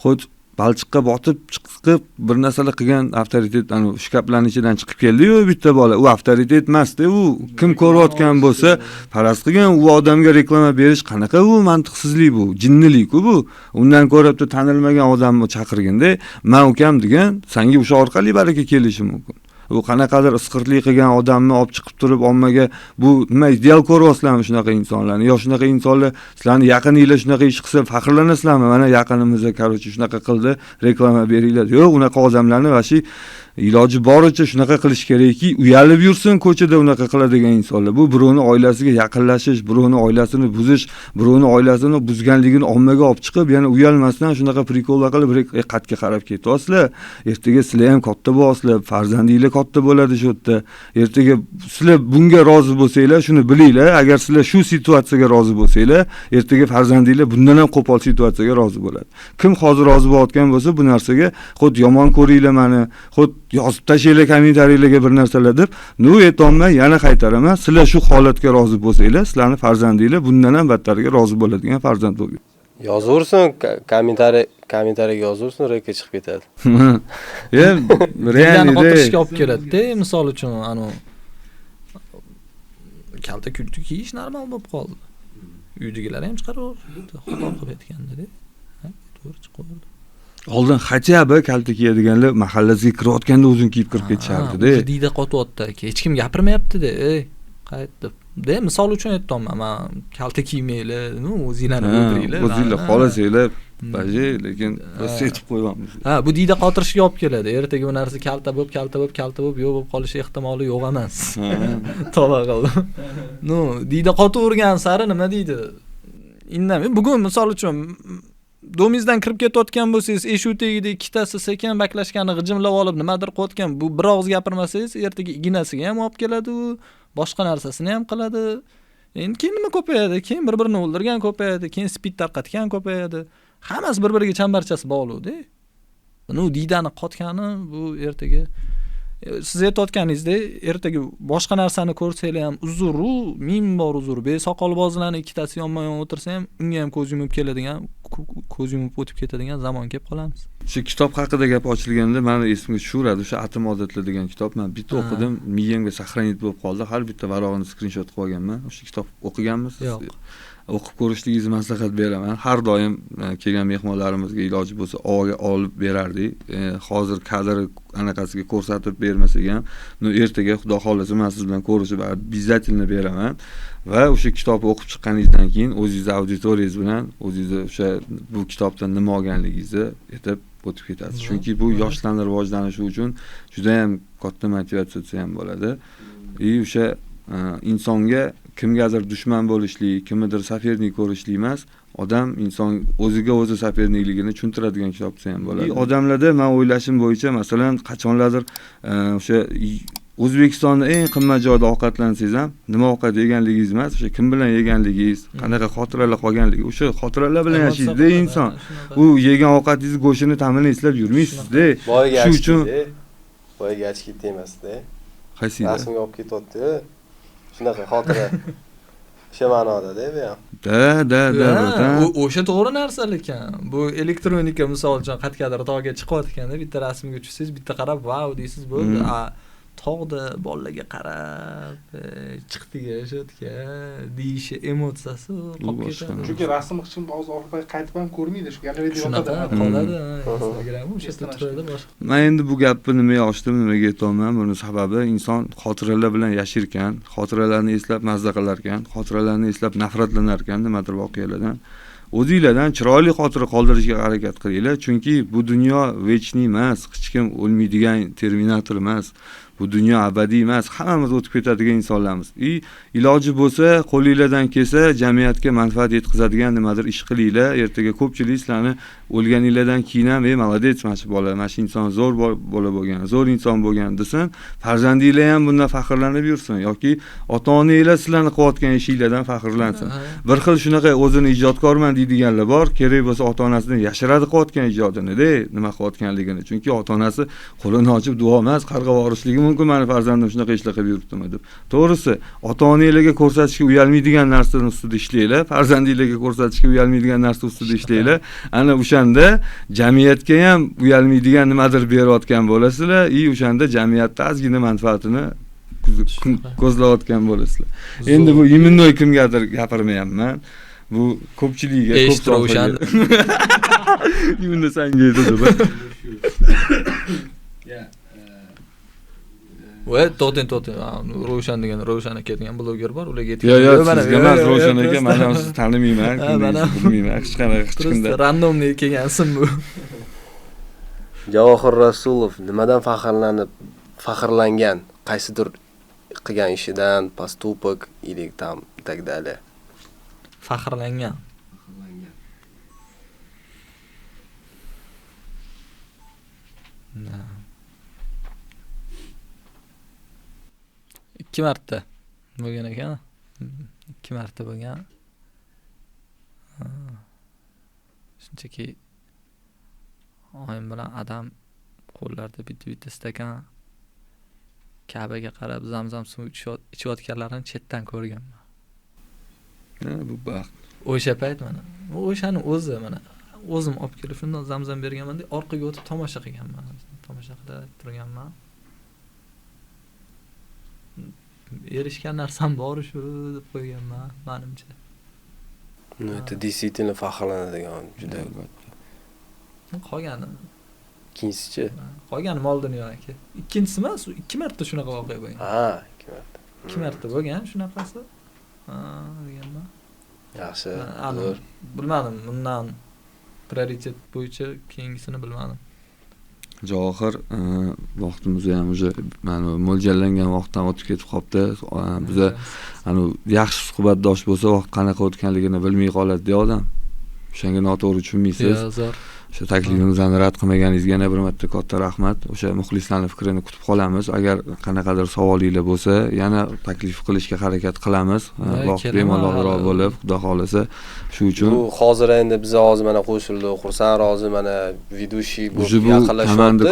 xo'j balchiqqa botib chiqib bir narsalar qilgan avtoritet ana shkaflarning ichidan chiqib keldi-yu bitta bola. U avtoritet emas-da, u kim ko'rayotgan bo'lsa faraz qilgan u odamga reklama berish qanaqa u mantiqsizlik bu, jinnilik-ku bu. Undan ko'ra tanilmagan odamni chaqirganda, "Men ukam" degan, senga o'sha orqali baraka kelishi mumkin. U qanaqadir isqirtlik qilgan odamni olib chiqib turib ommaga bu nima ideal ko'ryapsizlarmi shunaqa insonlarni? Yo shunaqa insonlar sizlarni yaqininglar shunaqa ish qilsa faxrlanasizlarmi? Mana yaqinimizda qarochi shunaqa qildi, reklama beringlar. Yo'q, unaqa odamlarni vashi iloji boricha shunaqa qilish kerakki, uyalib yursin ko'chada unaqa qiladigan insonlar. Bu birovning oilasiga yaqinlashish, birovning oilasini buzish, birovning oilasini buzganligini ommaga olib chiqib, yana uyalmasdan shunaqa prikollar qilib qatga qarab ketyapsizlar. Ertaga sizlar ham katta bo'lasizlar, farzandinglar katta bo'ladi shu yerda. Ertaga sizlar bunga rozi bo'lsanglar, shuni bilinglar, agar sizlar shu situatsiyaga rozi bo'lsanglar, ertaga farzandinglar bundan ham qo'pol situatsiyaga rozi bo'ladi. Kim hozir rozi bo'layotgan bo'lsa bu narsaga, "Xod yomon ko'ringlar meni, xod yozib tashlaylar kommentariylarga bir narsalar" deb, "Nu aytolmay yana qaytaraman. Sizlar shu holatga rozi bo'lsanglar, sizlarni farzandinglar bundan ham battariga rozi bo'ladigan farzand bo'lgan." Yozursin, kommentariyaga yozursin, reka chiqib ketadi. Realni qotirishga olib keladi-da, misol uchun kalta kultu kiyish normal bo'lib qoldi. Uydagilar ham chiqaraverdi, xudo qilib aytganda-da. To'g'ri chiqardi. Oldin хотя бы kalta kiyadiganlar mahallasiga kirayotganda o'zini kiyib kirib ketishardi-da. Diyda qotyapti, hech kim gapirmayapti-da. Qayt deb. Misol uchun aytdim, men kalta kiymanglar, o'zinglarni o'ldiringlar. O'zinglar xolasanglar, baji, lekin biz aytib qo'yamiz. Bu diyda qotirishga olib keladi. Ertaga bu narsa kalta bo'lib yo'q bo'lib qolishi ehtimoli yo'q emas. Tova qildi. Diyda qotavergan sari nima deydi? Indamay. Bugun misol uchun domingizdan kirib ketayotgan bo'lsangiz, eshik tagida ikkitasi sekin baklashgani g'ijimlab olib nimadir qilayotgan, bu bir og'iz gapirmasangiz, ertaga ignasiga ham olib keladi u, boshqa narsasini ham qiladi. Endi keyin nima ko'payadi? Keyin bir-birini o'ldirgan ko'payadi, keyin spid tarqatgan ko'payadi. Hammasi bir-biriga chambarchas bog'liq-da. Diydani qotgani bu ertaga siz aytayotganingizdek, ertaga boshqa narsani ko'rsanglar ham uzru, ming bor uzr. Besoqolbozlarning ikkitasi yonma-yon o'tirsa ham unga ham ko'z yumib keladigan, ko'z yumib o'tib ketadigan zamon kelib qolamiz. Shu kitob haqida gap ochilganda meni esimga tushiradi. O'sha Atom odatlar degan kitob. Men bitta o'qidim, miyamga saqlanib bo'lib qoldi. Har bitta varog'ini skrinshot qilib olganman. O'sha kitob o'qiganmisiz? Yo'q. O'qib ko'rishligingizni maslahat beraman. Har doim kelgan mehmonlarimizga iloji bo'lsa olib berardik. Hozir kadr anaqasiga ko'rsatib bermasak ham, ertaga xudo xolasa men siz bilan ko'rishib, обязательно beraman. Va o'sha kitobni o'qib chiqqaningizdan keyin o'zingiz auditoriyangiz bilan o'zingiz o'sha bu kitobdan nima olganligingizni aytib o'tib ketasiz. Chunki bu yoshlarning rivojlanishi uchun juda ham katta motivatsiya ham bo'ladi. O'sha insonga kimgadir dushman bo'lishlik, kimnidir safernik ko'rishlik emas, odam inson o'ziga o'zi safernikligini tushuntiradigan kitob desa ham bo'ladi. Odamlarda men o'ylashim bo'yicha, masalan, qachonlardir o'sha O'zbekistonda eng qimmat joyda ovqatlansangiz ham, nima ovqat yeganligingiz emas, o'sha kim bilan yeganligingiz, qanaqa xotiralar qolganligi, o'sha xotiralar bilan yashaydi inson. U yegan ovqatingiz go'shtini ta'mini eslab yurmaysiz-da. Shu uchun boyaga achib ketmaysiz-da. Qaysi? Rasmga olib ketyapti. Shunaqa xotira. O'sha ma'noda-da bu ham. Da. O'sha to'g'ri narsa lekin. Bu elektronika misol uchun qatqadir tog'ga chiqayotganda bitta rasmga tushsangiz, bitta qarab, "Wow" deysiz, bo'ldi. tog'da bolalarga qarab chiqdiga o'shatga deyishi emotsiyasi qolib ketadi. Chunki rasm qilishim hozir oxirgi qaytib ham ko'rmaydi, shu galereyada Shunaqa yotadi. qoladi. Instagram o'sha yerda turadi boshqa. Men endi bu gapni nimaga ochdim, nimaga aytyapman? Buni sababi inson xotiralar bilan yashirkan, xotiralarni eslab mazza qilarkan, xotiralarni eslab nafratlanarkan nimadir voqealardan. O'zingizlardan chiroyli xotira qoldirishga harakat qilinglar, chunki bu dunyo vechniy emas, hech kim o'lmaydigan terminator emas. Bu dunyo abadiy emas, hammamiz o'tib ketadigan insonlarmiz. Iloji bo'lsa, qo'lingizdan kelsa, jamiyatga manfaat yetkazadigan nimadir ish qilinglar. Ertaga ko'pchilik sizlarni o'lganinglardan keyin ham, "Молодец, mana shu bola, mana shu inson zo'r bola bo'lgan, zo'r inson bo'lgan" desin, farzandinglar ham bundan faxrlanib yursin yoki ota-onanglar sizlarni qilayotgan ishinglardan faxrlansin. Bir xil shunaqa o'zini ijodkorman deydiganlar bor, kerak bo'lsa ota-onasidan yashiradi qilayotgan ijodini-da, nima qilayotganligini. Chunki ota-onasi qo'lini ochib duo emas, qarg'ab yuborishligi mumkin, meni farzandim shunaqa ishlar qilib yuribdimi deb. To'g'risi, ota-onanglarga ko'rsatishga uyalmaydigan narsaning ustida ishlaylar, farzandinglarga ko'rsatishga uyalmaydigan narsa ustida ishlaylar. Ana o'shanda jamiyatga ham uyalmaydigan nimadir berayotgan bo'lasizlar, o'shanda jamiyatda ozgina manfaatini ko'zlayotgan bo'lasizlar. Endi bu iminnoy kimgadir gapirmayapman. Bu ko'pchilikga ko'p o'shan. Iminnoy senga dedi. Voy, to'xting. Ro'shan degan, Ro'shan aka degan bloger bor, ularga aytdim. Yo'q, sizga emas, Ro'shan aka, men ham sizni tanimayman, bilmayman, hech qanaqa hech kimda. Randomli kelgan ism bu. Javohir Rasulov nimadan faxrlangan? Qaysidir qilgan ishidan, поступок или там и так далее. Faxrlangan. Ikki marta bo'lgan ekan. 2 marta bo'lgan. Shunchaki oyim bilan adam qo'llarida bitta stakan Ka'baga qarab zamzam suvi ichayotganlarini chetdan ko'rganman. Bu baxt. O'sha payt mana o'shani o'zi mana o'zim olib kelib shundan zamzam berganman-da, orqaga o'tib tomosha qilganman. Tomosha qilib turganman. Erishgan narsam bor shu deb qo'yganman, menimcha. Ну, это действительно faxrlanadigan juda. Qolgani. Ikkinchisi-chi? Qolgani mol dunyo aka. Ikkinchisi emas, 2 marta shunaqa voqea bo'lgan. Ha, 2 marta. 2 marta bo'lgan shunaqasi. Deganman. Yaxshi. Bilmadim, bundan prioritet bo'yicha keyingisini bilmadim. Javohir vaqtimiz ham o'sha mana mo'ljallangan vaqtdan o'tib ketib qopti. Biza ana yaxshi suhbatdosh bo'lsa vaqt qanaqa o'tganligini bilmay qoladi-da odam. O'shanga noto'g'ri tushunmaysiz. Zo'r. O'sha taklifimizni rad qilmaganingizga yana bir marta katta rahmat. O'sha muxlislarning fikrini kutib qolamiz. Agar qanaqadir savolinglar bo'lsa, yana taklif qilishga harakat qilamiz. Vaqt bemalolroq bo'lib, Xudo xolasa. Shu uchun bu hozir endi biz hozir mana qo'shildik, Xursand rozi mana ведущий bo'lib yaqinlashyapti.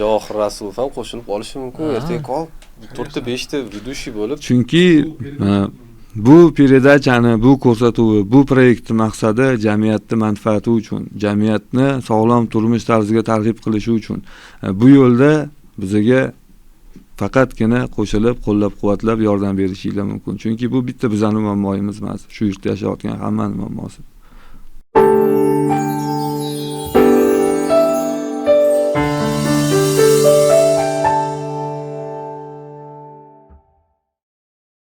Javohir Rasulov ham qo'shilib olishi mumkin. Ertaga qol 4-5 ta ведущий bo'lib. Chunki bu peredachani, bu ko'rsatuvi, bu proyektning maqsadi jamiyatning manfaati uchun, jamiyatni sog'lom turmush tarziga targ'ib qilishi uchun. Bu yo'lda bizga faqatgina qo'shilib, qo'llab-quvvatlab yordam berishinglar mumkin. Chunki bu bitta bizning muammoyimiz emas, shu yerda yashayotgan hammaning muammosi.